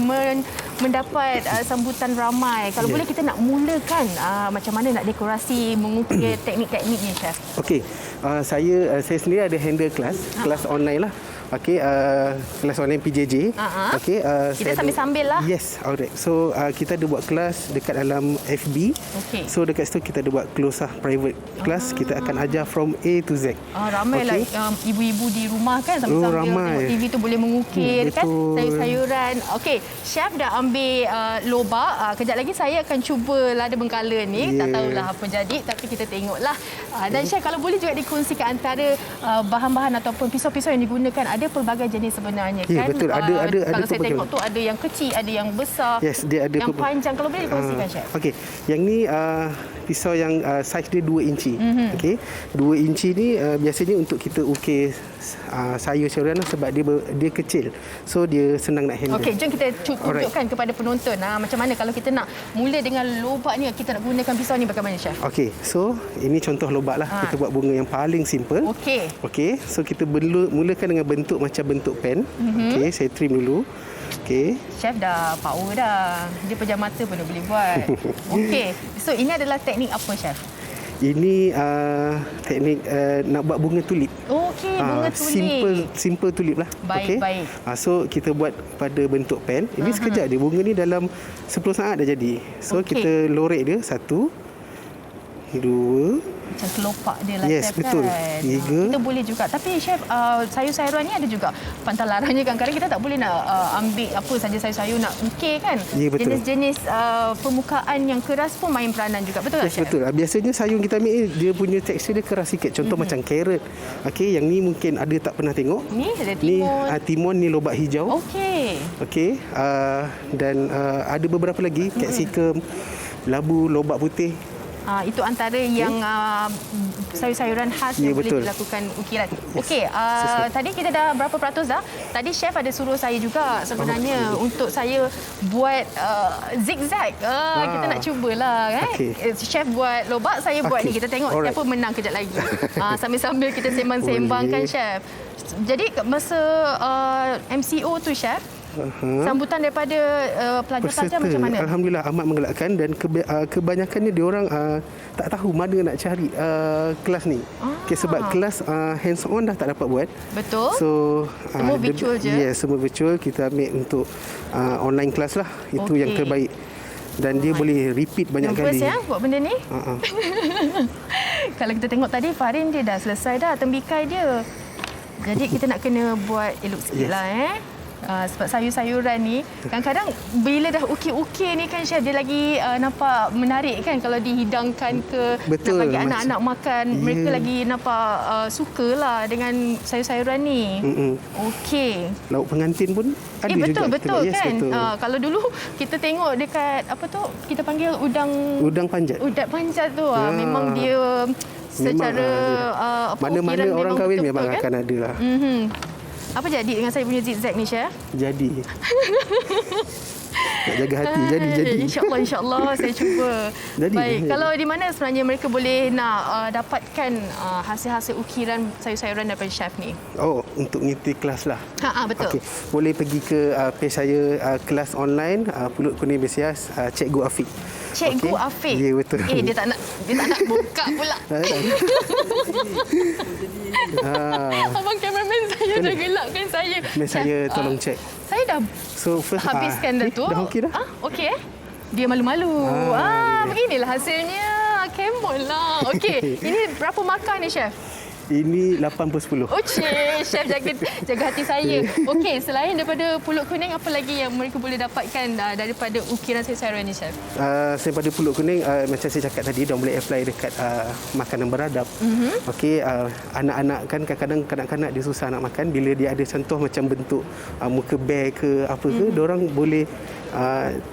mendapat sambutan ramai. Kalau boleh kita nak mulakan macam mana nak dekorasi, mengukir teknik-teknik ni, Chef. Okey, saya sendiri ada handle kelas online lah. Okey, kelas online PJJ. Okey, kita sambil-sambil lah. Yes, alright. So kita ada buat kelas dekat dalam FB. Okey. So dekat situ kita ada buat close lah, private class. Kita akan ajar from A to Z. Ramailah ibu-ibu di rumah kan sambil-sambil tengok TV tu boleh mengukir kan sayur-sayuran. Okey, Chef dah ambil lobak. Kejap lagi saya akan cuba lada bengkala ni. Tak tahulah apa jadi, tapi kita tengoklah. Dan Chef, kalau boleh juga dikongsikan antara bahan-bahan ataupun pisau-pisau yang digunakan. Ada pelbagai jenis sebenarnya kan. Betul. Ada kalau saya tengok tu ada yang kecil, ada yang besar. Yes, dia ada yang panjang. Kalau boleh dikongsikan, Chef. Okey, yang ni pisau yang saiz dia 2 inci. Okey, 2 inci ni biasanya untuk kita ukir sayur-sayuran sebab dia kecil. So dia senang nak handle. Okey, jom kita tunjukkan kepada penonton macam mana kalau kita nak mula dengan lobak ni, kita nak gunakan pisau ni bagaimana, Chef? Okey, so ini contoh lobak lah. Kita buat bunga yang paling simple. Okey, so kita mulakan dengan bentuk macam bentuk pen. Okey, saya trim dulu. Okey. Chef dah power dah. Dia pejam mata pun dah boleh buat. Okey. So ini adalah teknik apa, Chef? Ini teknik nak buat bunga tulip. Okey, bunga tulip. Simple tulip lah. Baik. So kita buat pada bentuk pen. Ini sekejap dia. Bunga ni dalam 10 saat dah jadi. So kita lorek dia 1, 2. Macam kelopak dia lah, Chef, betul. Kan? 3. Kita boleh juga. Tapi Chef, sayur-sayuran ni ada juga pantalarannya kan. Kadang kita tak boleh nak ambil apa saja sayur-sayur nak ukir kan. Ya, betul. Jenis-jenis permukaan yang keras pun main peranan juga. Betul tak, Chef? Betul. Biasanya sayur yang kita ambil dia punya tekstur dia keras sikit. Contoh macam carrot. Okey, yang ni mungkin ada tak pernah tengok. Ni ada timun. Ni timun ni lobak hijau. Okey. Dan ada beberapa lagi capsicum, labu, lobak putih. Itu antara yang sayur-sayuran khas yang boleh dilakukan ukiran. Okey, tadi kita dah berapa peratus dah? Tadi Chef ada suruh saya juga sebenarnya untuk saya buat zigzag. Kita nak cubalah kan. Chef buat lobak, saya buat ni. Kita tengok siapa menang kejap lagi. Sambil-sambil kita sembang-sembang kan, Chef. Jadi masa MCO tu, Chef, sambutan daripada pelajar-pelajar macam mana? Alhamdulillah amat menggelakkan dan kebanyakannya diorang tak tahu mana nak cari kelas ni. Sebab kelas hands on dah tak dapat buat. Betul. So semua virtual je. Yes, semua virtual. Kita ambil untuk online kelas lah. Itu yang terbaik. Dan dia boleh repeat banyak kali. Nervous ya buat benda ni? Kalau kita tengok tadi Farin dia dah selesai dah tembikai dia. Jadi kita nak kena buat elok sikit lah sebab sayur-sayuran ni kadang-kadang bila dah ukir-ukir ni kan, Chef, dia lagi nampak menarik kan kalau dihidangkan ke. Betul, nak bagi anak-anak makan. Mereka lagi nampak sukalah dengan sayur-sayuran ni. Okey. Lauk pengantin pun ada juga. Betul yes, kan. Betul. Kalau dulu kita tengok dekat apa tu kita panggil udang panjat. Udang panjat tu memang dia secara mana-mana orang kahwin memang kan? Akan ada lah. Apa jadi dengan saya punya zigzag ni, Chef? Jadi. Nak jaga hati. Jadi. InsyaAllah saya cuba. Baik. Kalau di mana sebenarnya mereka boleh nak dapatkan hasil-hasil ukiran sayur-sayuran daripada Chef ni? Untuk mengikuti kelas lah. Betul. Okay. Boleh pergi ke page saya kelas online Pulut Kuning Bersias Cikgu Afiq. Cikgu Afiq. Ya, betul. Dia tak nak buka pula. Abang kameraman saya dah gelakkan saya. Saya tolong cek. Saya dah habiskan dah tu. Dah okey dah? Okey. Dia malu-malu. Beginilah hasilnya. Kemol lah. Okey. Ini berapa markah ni, Chef? Ini 8/10. Oh, cik, chef jaga hati saya. Okey, selain daripada pulut kuning, apa lagi yang mereka boleh dapatkan daripada ukiran sayur-sayuran ni, chef? Daripada pulut kuning, macam saya cakap tadi, diorang boleh apply dekat makanan beradab. Okey, anak-anak kan kadang-kadang kanak-kanak dia susah nak makan. Bila dia ada contoh macam bentuk muka bear ke apa ke, diorang boleh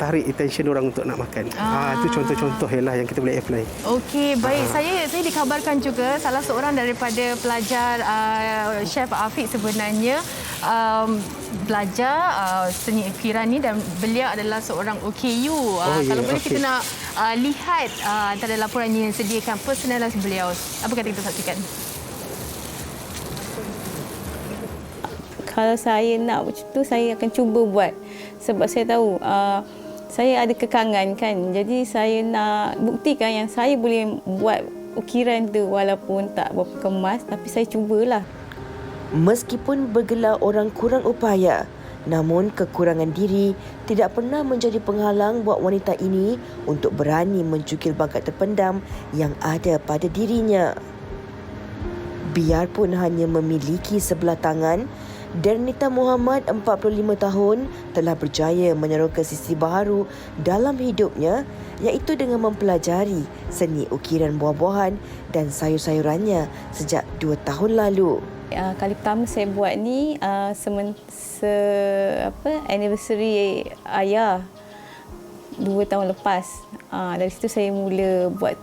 tarik attention orang untuk nak makan. Itu contoh-contoh yang kita boleh apply. Okey, baik. Saya dikabarkan juga salah seorang daripada pelajar Chef Afiq sebenarnya belajar seni ukiran ni dan beliau adalah seorang OKU. Kalau boleh kita nak lihat antara laporan yang disediakan personality beliau. Apa kata kita saksikan? Kalau saya nak macam tu, saya akan cuba buat. Sebab saya tahu saya ada kekangan kan. Jadi saya nak buktikan yang saya boleh buat ukiran tu walaupun tak berapa kemas, tapi saya cubalah. Meskipun bergelar orang kurang upaya, namun kekurangan diri tidak pernah menjadi penghalang buat wanita ini untuk berani mencukil bakat terpendam yang ada pada dirinya. Biarpun hanya memiliki sebelah tangan, Dernita Muhammad, 45 tahun, telah berjaya menyerukan sisi baharu dalam hidupnya, iaitu dengan mempelajari seni ukiran buah-buahan dan sayur-sayurannya sejak 2 tahun lalu. Kali pertama saya buat ni anniversary ayah 2 tahun lepas. Dari situ saya mula buat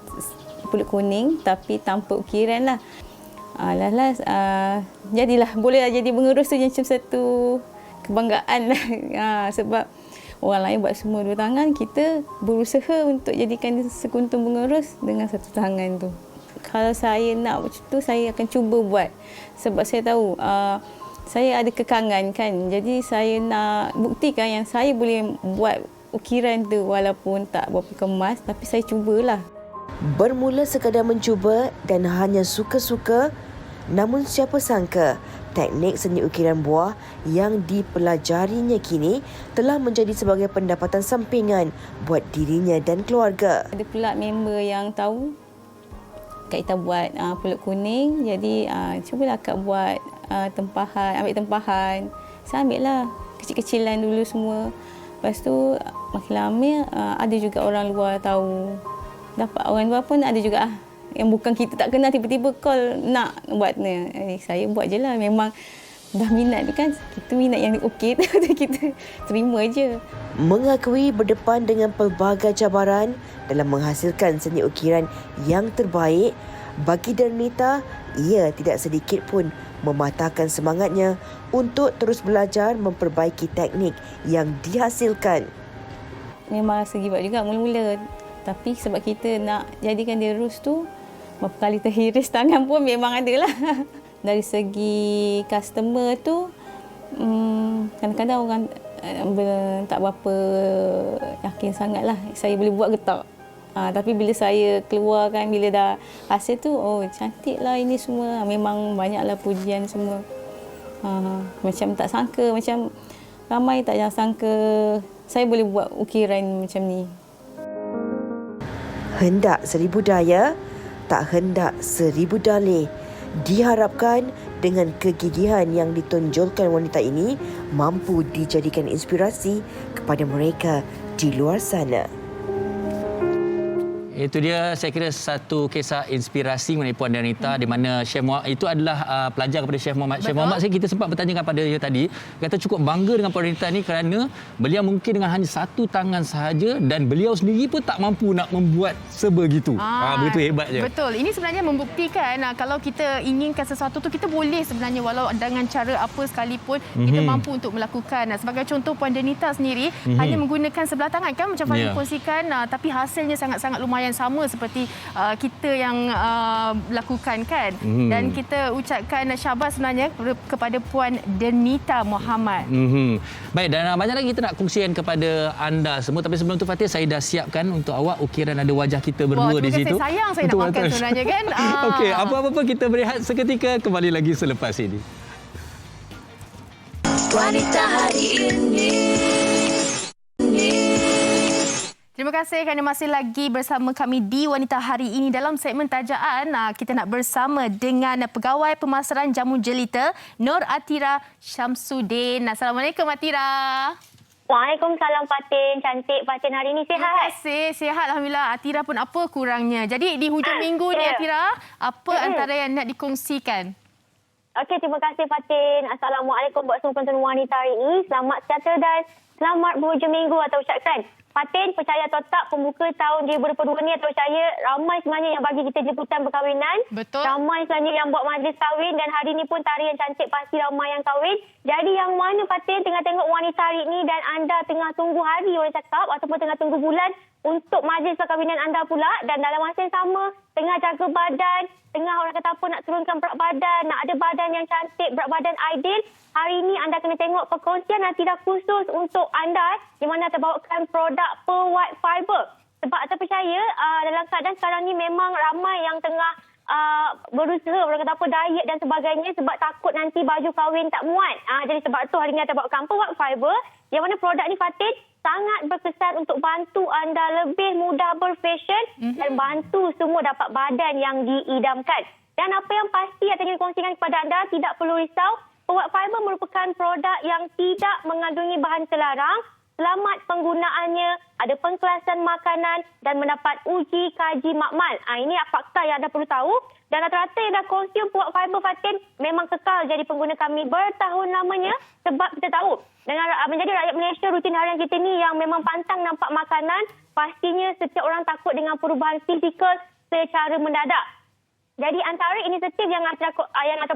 pulut kuning tapi tanpa ukiran lah. Jadilah boleh jadi pengurus tu macam satu kebanggaan lah. Sebab orang lain buat semua 2 tangan, kita berusaha untuk jadikan sekuntum pengurus dengan 1 tangan tu. Kalau saya nak macam tu, saya akan cuba buat. Sebab saya tahu saya ada kekangan kan. Jadi saya nak buktikan yang saya boleh buat ukiran tu walaupun tak berapa kemas, tapi saya cubalah. Bermula sekadar mencuba dan hanya suka-suka, namun siapa sangka teknik seni ukiran buah yang dipelajarinya kini telah menjadi sebagai pendapatan sampingan buat dirinya dan keluarga. Ada pula member yang tahu Kak Ita buat pulut kuning, jadi cubalah Kak buat ambil tempahan. Saya ambil lah kecil-kecilan dulu semua. Lepas tu makin lama ada juga orang luar tahu. Dapat orang luar pun ada juga yang bukan kita tak kenal, tiba-tiba call nak buat ni. Saya buat je lah. Memang dah minat tu kan. Kita minat yang okey tu, kita terima je. Mengakui berdepan dengan pelbagai cabaran dalam menghasilkan seni ukiran yang terbaik, bagi Dernita, ia tidak sedikit pun mematahkan semangatnya untuk terus belajar memperbaiki teknik yang dihasilkan. Memang rasa give up juga mula-mula. Tapi sebab kita nak jadikan dia lurus tu, berapa kali terhiris tangan pun memang ada lah. Dari segi customer tu, kadang-kadang orang tak berapa yakin sangat lah saya boleh buat ke tak. Tapi bila saya keluarkan, bila dah hasil tu, oh cantik lah ini semua. Memang banyaklah pujian semua. Macam tak sangka, macam ramai tak yang sangka saya boleh buat ukiran macam ni. Hendak 1000 daya, tak hendak 1000 dalih. Diharapkan dengan kegigihan yang ditonjolkan wanita ini mampu dijadikan inspirasi kepada mereka di luar sana. Itu dia, saya kira satu kisah inspirasi mengenai Puan Dernita di mana Chef Muhammad itu adalah pelajar kepada Chef Muhammad. Chef Muhammad, kita sempat bertanya kepada dia tadi, kata cukup bangga dengan Puan Dernita ni kerana beliau mungkin dengan hanya 1 tangan sahaja dan beliau sendiri pun tak mampu nak membuat sebegitu. Begitu hebat je. Betul. Ini sebenarnya membuktikan kalau kita inginkan sesuatu tu, kita boleh sebenarnya walau dengan cara apa sekalipun kita mampu untuk melakukan. Sebagai contoh, Puan Dernita sendiri hanya menggunakan sebelah tangan kan macam Fahmi kongsikan, tapi hasilnya sangat-sangat lumayan sama seperti kita yang lakukan kan. Dan kita ucapkan syabas sebenarnya kepada Puan Dernita Muhammad. Baik, dan banyak lagi kita nak kongsikan kepada anda semua, tapi sebelum tu Fatih, saya dah siapkan untuk awak ukiran ada wajah kita berdua di situ. Sayang saya nak makan sebenarnya kan. Okey, apa-apa kita berehat seketika, kembali lagi selepas ini. Wanita hari ini Terima kasih kerana masih lagi bersama kami di Wanita Hari ini. Dalam segmen tajaan, kita nak bersama dengan Pegawai Pemasaran Jamu Jelita, Nur Atira Syamsuddin. Assalamualaikum Atira. Waalaikumsalam Fatin. Cantik Fatin hari ini, Terima sihat? kasih. Sihat Alhamdulillah. Atira pun apa kurangnya. Jadi di hujung minggu ni Atira, apa antara yang nak dikongsikan? Okey, terima kasih Fatin. Assalamualaikum buat semua penonton Wanita hari ini. Selamat sejahtera dan selamat berhujung minggu atau ucapkan. Fatin, percaya atau tak, pembuka tahun 2022 ni atau percaya ramai sebenarnya yang bagi kita jemputan perkahwinan. Betul. Ramai sebenarnya yang buat majlis kahwin dan hari ni pun tarian cantik pasti ramai yang kahwin. Jadi yang mana Fatin tengah tengok Wanita hari ini dan anda tengah tunggu hari orang cakap ataupun tengah tunggu bulan untuk majlis perkahwinan anda pula dan dalam masa yang sama tengah jaga badan, tengah orang kata apa nak turunkan berat badan, nak ada badan yang cantik, berat badan ideal. Hari ini anda kena tengok perkongsian Atira khusus untuk anda di mana terbawakan produk Pearl White Fiber. Sebab anda percaya dalam keadaan sekarang ni memang ramai yang tengah berusaha orang kata apa diet dan sebagainya sebab takut nanti baju kahwin tak muat. Jadi sebab tu hari ini anda bawakan Pearl White Fiber yang mana produk ni Fatin sangat berkesan untuk bantu anda lebih mudah berfashion dan bantu semua dapat badan yang diidamkan. Dan apa yang pasti yang ingin kongsikan kepada anda, tidak perlu risau. Pearl White Fiber merupakan produk yang tidak mengandungi bahan terlarang, selamat penggunaannya, ada pengkelasan makanan dan mendapat uji kaji makmal. Ini fakta yang anda perlu tahu. Dan rata-rata yang dah konsum Pearl White Fiber Fatin memang kekal jadi pengguna kami bertahun lamanya sebab kita tahu dengan menjadi rakyat Malaysia rutin harian kita ni yang memang pantang nampak makanan, pastinya setiap orang takut dengan perubahan fizikal secara mendadak. Jadi antara inisiatif yang Atira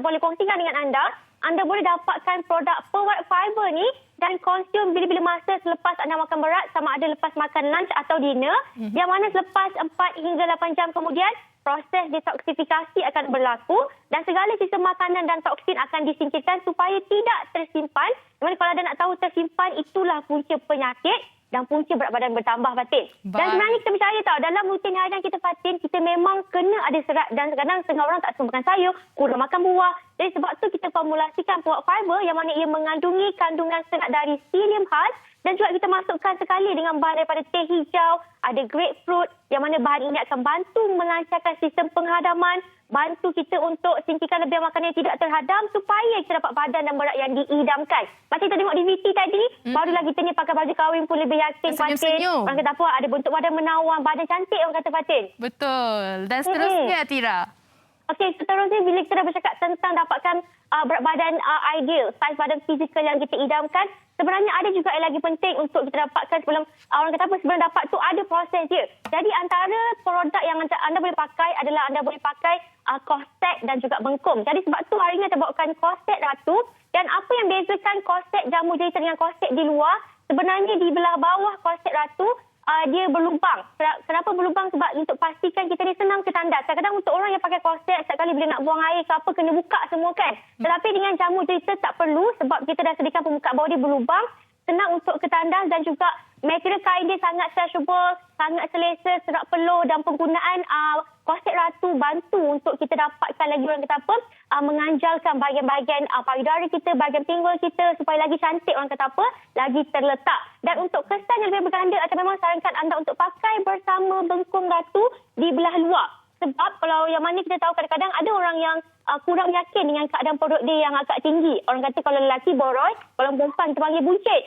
boleh kongsikan dengan anda boleh dapatkan produk Pearl White Fiber ni dan konsum bila-bila masa selepas anda makan berat sama ada lepas makan lunch atau dinner, yang mana selepas 4 hingga 8 jam kemudian proses detoksifikasi akan berlaku dan segala sisa makanan dan toksin akan disingkirkan supaya tidak tersimpan. Jadi kalau anda nak tahu tersimpan, itulah punca penyakit dan punca berat badan bertambah Fatin. Dan sebenarnya kita percaya tahu dalam rutin harian kita Fatin, kita memang kena ada serat dan kadang setengah orang tak suka makan sayur, kurang makan buah. Jadi sebab tu kita formulasikan Pearl White Fiber yang mana ia mengandungi kandungan serat dari psyllium khas dan juga kita masukkan sekali dengan bahan daripada teh hijau, ada grapefruit yang mana bahan ini akan bantu melancarkan sistem penghadaman, bantu kita untuk singkirkan lebih makanan yang tidak terhadam supaya kita dapat badan dan berat yang diidamkan. Macam kita tengok di VT tadi, barulah kita ni pakai baju kahwin pun lebih yakin Fatin. Orang kata apa, ada bentuk badan menawan, badan cantik orang kata Fatin. Betul. Dan seterusnya Atira. Okey, seterusnya bila kita dah bercakap tentang dapatkan berat badan ideal, saiz badan fizikal yang kita idamkan, sebenarnya ada juga yang lagi penting untuk kita dapatkan sebelum orang kata apa sebelum dapat tu ada proses dia. Jadi antara produk yang anda boleh pakai adalah anda boleh pakai korset dan juga bengkum. Jadi sebab tu hari ini kita bawakan korset ratu dan apa yang bezakan korset jamu jelita dengan korset di luar, sebenarnya di belah bawah korset ratu dia berlubang. Kenapa berlubang? Sebab untuk pastikan kita ni senang ke tandas. Kadang-kadang untuk orang yang pakai korset, setiap kali bila nak buang air ke apa, kena buka semua kan. Tetapi dengan jamu jelita tak perlu sebab kita dah sediakan pembuka bawah dia berlubang. Senang untuk ke tandas dan juga material kain dia sangat stretchable, sangat selesa, serak peluh dan penggunaan korset ratu bantu untuk kita dapatkan lagi orang kata apa, menganjalkan bahagian-bahagian payudara kita, bahagian pinggul kita supaya lagi cantik orang kata apa, lagi terletak. Dan untuk kesan yang lebih berganda, saya memang sarankan anda untuk pakai bersama bengkung ratu di belah luar. Sebab kalau yang mana kita tahu kadang-kadang ada orang yang kurang yakin dengan keadaan perut dia yang agak tinggi. Orang kata kalau lelaki boroi, kalau perempuan kita panggil buncit.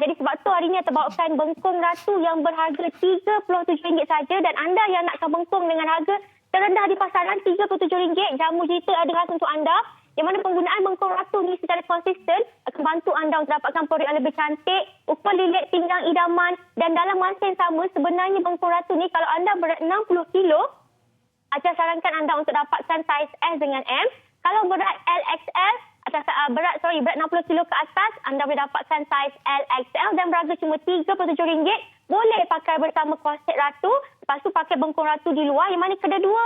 Jadi sebab tu hari ini kita bawakan bengkung ratu yang berharga RM37 saja dan anda yang nakkan bengkung dengan harga terendah di pasaran RM37, jamu jelita ada khas untuk anda. Yang mana penggunaan bengkung ratu ni secara konsisten akan bantu anda untuk dapatkan perut yang lebih cantik, ukur lilit pinggang idaman dan dalam masa yang sama sebenarnya bengkung ratu ni kalau anda berat 60 kilo, saya sarankan anda untuk dapatkan saiz S dengan M. Kalau berat LXL, berat 60 kilo ke atas, anda boleh dapatkan saiz LXL dan berharga cuma RM37. Boleh pakai bersama korset ratu, lepas tu pakai bengkung ratu di luar. Yang mana kedua-dua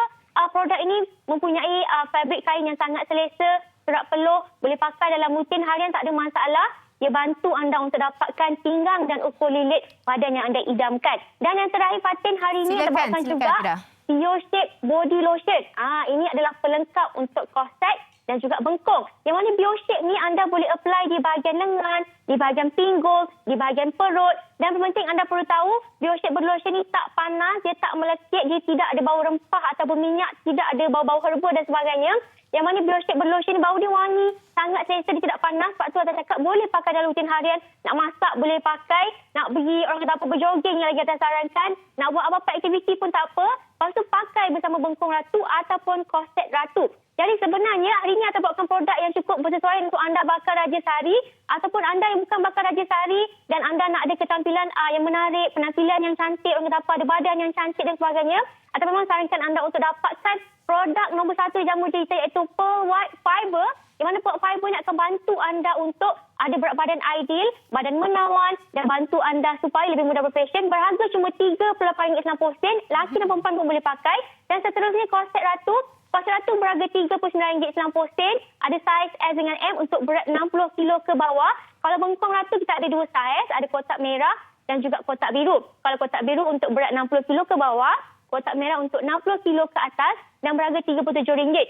produk ini mempunyai fabrik kain yang sangat selesa, serak peluh, boleh pakai dalam rutin harian tak ada masalah. Dia bantu anda untuk dapatkan pinggang dan ukur lilit badan yang anda idamkan. Dan yang terakhir Fatin, hari ini kita bawakan juga Pure Shape Body Lotion. Ini adalah pelengkap untuk korset dan juga bengkung. Yang mana BioShape ni anda boleh apply di bahagian lengan, di bahagian pinggul, di bahagian perut. Dan penting anda perlu tahu, BioShape Body Lotion ni tak panas, dia tak melekit, dia tidak ada bau rempah atau berminyak, tidak ada bau-bau herba dan sebagainya. Yang mana BioShape Body Lotion ni bau dia wangi, sangat selesa, dia tidak panas. Sebab tu saya cakap boleh pakai dalam rutin harian. Nak masak boleh pakai, nak pergi orang kata apa berjoging yang lagi atas sarankan, nak buat apa-apa aktiviti pun tak apa. Lepas tu pakai bersama bengkung ratu ataupun korset ratu. Jadi sebenarnya hari ini kita bawakan produk yang cukup bersesuaian untuk anda bakal Raja Sari ataupun anda yang bukan bakal Raja Sari dan anda nak ada ketampilan yang menarik, penampilan yang cantik, orang kata apa, ada badan yang cantik dan sebagainya. Atau memang sarankan anda untuk dapatkan produk nombor 1 jamu cerita iaitu Pearl White Fiber, di mana Pearl Fiber ni akan bantu anda untuk ada berat badan ideal, badan menawan dan bantu anda supaya lebih mudah berfashion. Berharga cuma RM38.90, laki dan perempuan pun boleh pakai. Dan seterusnya korset ratu. Korset ratu berharga RM39.90. Ada saiz S dengan M untuk berat 60 kilo ke bawah. Kalau bengkung ratu kita ada 2 saiz, ada kotak merah dan juga kotak biru. Kalau kotak biru untuk berat 60 kilo ke bawah, kotak merah untuk 60 kilo ke atas dan berharga RM37.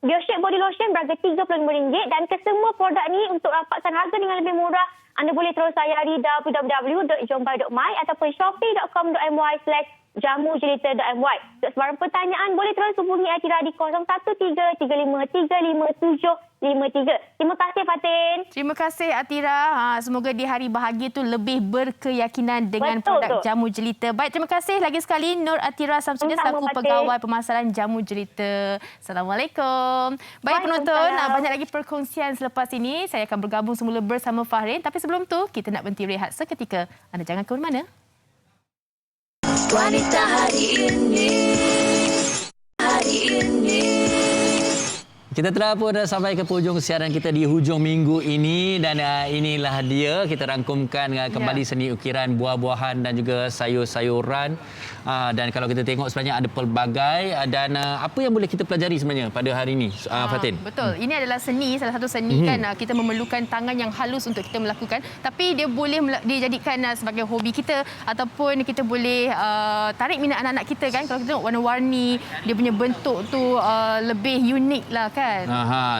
BioShape Body Lotion berharga RM35 dan kesemua produk ni untuk dapatkan harga dengan lebih murah, anda boleh terus layari www.jombai.my ataupun shopee.com.my/jamujelita.my. Untuk sebarang pertanyaan boleh terus hubungi Atira di 0133535753. Terima kasih Fatin. Terima kasih Atira. Semoga di hari bahagia tu lebih berkeyakinan dengan produk Jamu Jelita. Baik, terima kasih lagi sekali Nur Atira Samsudin selaku pegawai pemasaran Jamu Jelita. Assalamualaikum. Baik penonton, banyak lagi perkongsian selepas ini. Saya akan bergabung semula bersama Fahrin. Tapi sebelum tu, kita nak berhenti rehat seketika. Anda jangan ke mana-mana. Wanita hari ini. Kita telah pun dah sampai ke hujung siaran kita di hujung minggu ini dan inilah dia kita rangkumkan kembali seni ukiran buah-buahan dan juga sayur-sayuran dan kalau kita tengok sebenarnya ada pelbagai dan apa yang boleh kita pelajari sebenarnya pada hari ini Fatin? Betul. Ini adalah seni, salah satu seni kan kita memerlukan tangan yang halus untuk kita melakukan, tapi dia boleh dijadikan sebagai hobi kita ataupun kita boleh tarik minat anak-anak kita kan. Kalau kita tengok warna-warni, dia punya bentuk tu lebih unik lah kan.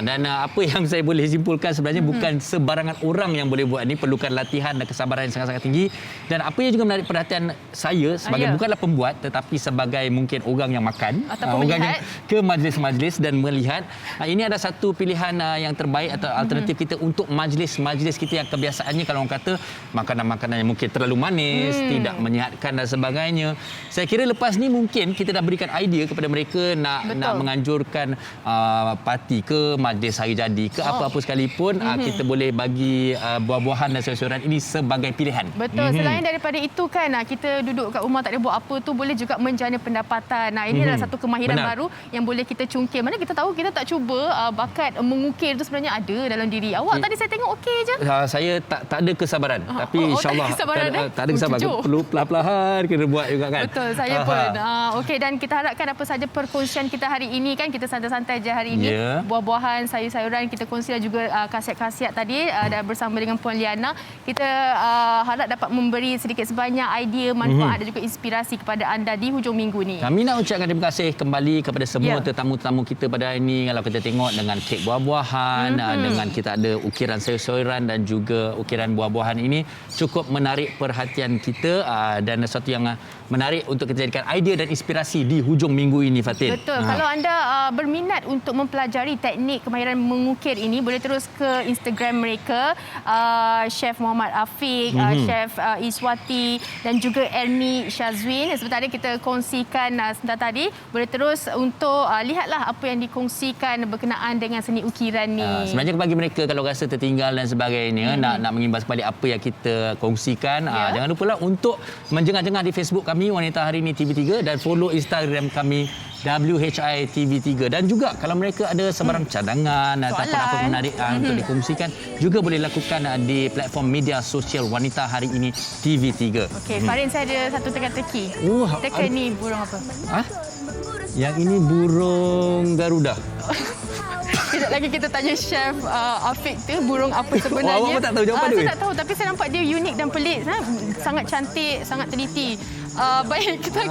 Dan apa yang saya boleh simpulkan sebenarnya bukan sebarangan orang yang boleh buat ni, perlukan latihan dan kesabaran yang sangat-sangat tinggi. Dan apa yang juga menarik perhatian saya sebagai bukanlah pembuat tetapi sebagai mungkin orang yang makan, orang yang ke majlis-majlis dan melihat ini ada satu pilihan yang terbaik atau alternatif kita untuk majlis-majlis kita yang kebiasaannya kalau orang kata makanan-makanan yang mungkin terlalu manis, tidak menyihatkan dan sebagainya. Saya kira lepas ni mungkin kita dah berikan idea kepada mereka nak menganjurkan parti ke majlis hari jadi ke apa-apa sekalipun kita boleh bagi buah-buahan dan sayur-sayuran ini sebagai pilihan. Betul. Selain daripada itu kan kita duduk kat rumah tak ada buat apa tu boleh juga menjana pendapatan. Ini adalah satu kemahiran baru yang boleh kita cungkil. Mana kita tahu kita tak cuba bakat mengukir tu sebenarnya ada dalam diri. Awak tadi saya tengok okey je. Saya tak ada kesabaran tapi insya-Allah tak ada kesabaran. Perlu perlahan-lahan kena buat juga kan. Betul, saya pun. Okey, dan kita harapkan apa saja perkongsian kita hari ini kan kita santai-santai je hari ini. Buah-buahan, sayur-sayuran kita kongsikan juga khasiat-khasiat tadi dan bersama dengan Puan Liana kita harap dapat memberi sedikit sebanyak idea, manfaat dan juga inspirasi kepada anda di hujung minggu ni. Kami nak ucapkan terima kasih kembali kepada semua tetamu-tetamu kita pada hari ini. Kalau kita tengok dengan kek buah-buahan, dengan kita ada ukiran sayur-sayuran dan juga ukiran buah-buahan ini cukup menarik perhatian kita dan sesuatu yang menarik untuk kita jadikan idea dan inspirasi di hujung minggu ini Fatin. Betul. Kalau anda berminat untuk mempelajari teknik kemahiran mengukir ini boleh terus ke Instagram mereka Chef Muhammad Afiq, Chef Iswati dan juga Ernie Shazwin. Seperti tadi kita kongsikan sebentar tadi, boleh terus untuk lihatlah apa yang dikongsikan berkenaan dengan seni ukiran ni. Sebenarnya bagi mereka kalau rasa tertinggal dan sebagainya nak mengimbas balik apa yang kita kongsikan, jangan lupalah untuk menjengah-jengah di Facebook kami Wanita Hari Ini TV3 dan follow Instagram kami WHI TV3 dan juga kalau mereka ada sebarang cadangan ataupun apa menarik untuk dikongsikan juga boleh lakukan di platform media sosial Wanita Hari Ini TV3. Okey, Farin saya ada satu teka-teki. Teka ni burung apa? Yang ini burung Garuda. Sekejap lagi kita tanya Chef Afiq tu burung apa sebenarnya. Awak tak tahu jawapan dia? Saya tak tahu tapi saya nampak dia unik dan pelik. Sangat cantik, sangat teliti. Baik, kita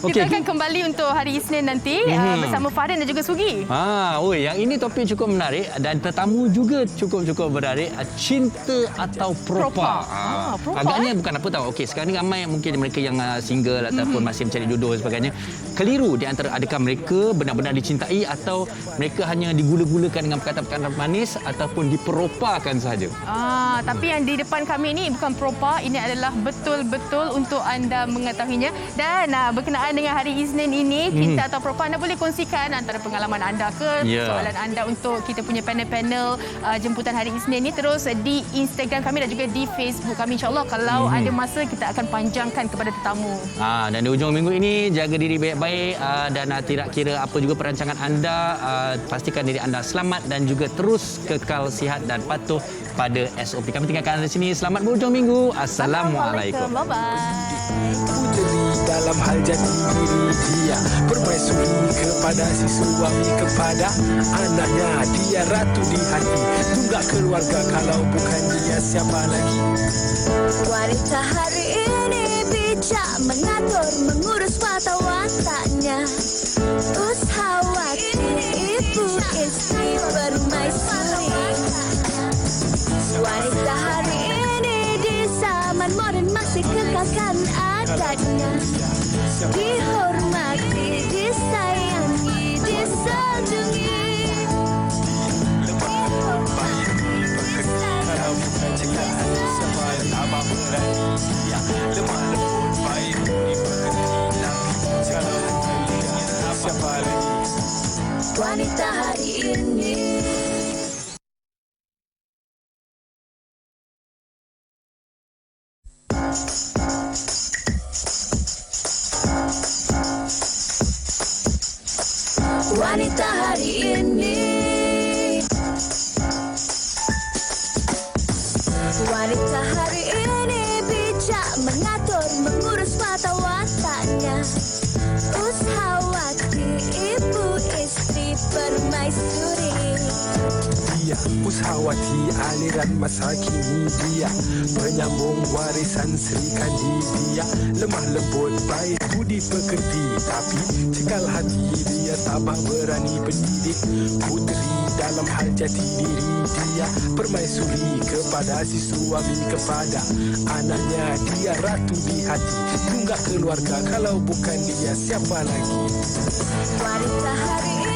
Okey. akan kembali untuk hari Isnin nanti bersama Farin dan juga Sugi. Yang ini topik cukup menarik dan tetamu juga cukup menarik. Cinta atau propa. Propa, Agaknya bukan apa tahu. Okey, sekarang ni ramai mungkin mereka yang single ataupun masih mencari jodoh dan sebagainya. Keliru di antara adakah mereka benar-benar dicintai atau mereka hanya digula-gulakan dengan perkataan-perkataan manis ataupun diperopakan sahaja. Tapi yang di depan kami ini bukan propa, ini adalah betul-betul untuk anda mengetahuinya. Dan berkenaan dengan hari Isnin ini, cinta atau propa, anda boleh kongsikan antara pengalaman anda ke soalan anda untuk kita punya panel-panel jemputan hari Isnin ini terus di Instagram kami dan juga di Facebook kami. InsyaAllah kalau ada masa kita akan panjangkan kepada tetamu. Dan di hujung minggu ini jaga diri baik-baik dan tidak kira apa juga perancangan anda, pastikan diri anda selamat dan juga terus kekal sihat dan patuh pada SOP. Kami tinggalkan di sini. Selamat berhujung minggu. Assalamualaikum. Bye-bye. Puteri dalam hal jati diri dia, permaisuri kepada si suami, kepada anaknya. Dia ratu di hati, tunggak keluarga, kalau bukan dia siapa lagi. Wanita hari ini bijak, mengatur, mengurus mata wataknya. Ushawati, ibu istri, permaisuri. Wanita hari ini di zaman modern masih kekalkan adatnya. Dihormati, disayangi, disanjungi. Wanita hari ini. Wanita hari ini. Wanita hari ini bijak, mengatur, mengurus mata wataknya. Ushawati, ibu istri, permaisuri. Dia Ushawati, aliran masa kini dia, penyambung warisan Sri Kandi. Dia lemah lembut, baik budi pekerti, tapi cekal hati dia tabah berani pendidik. Puteri dalam hal jati diri dia, permaisuri kepada si suami, kepada anaknya. Dia ratu di hati, tunggak keluarga, kalau bukan dia siapa lagi. Wanita hari ini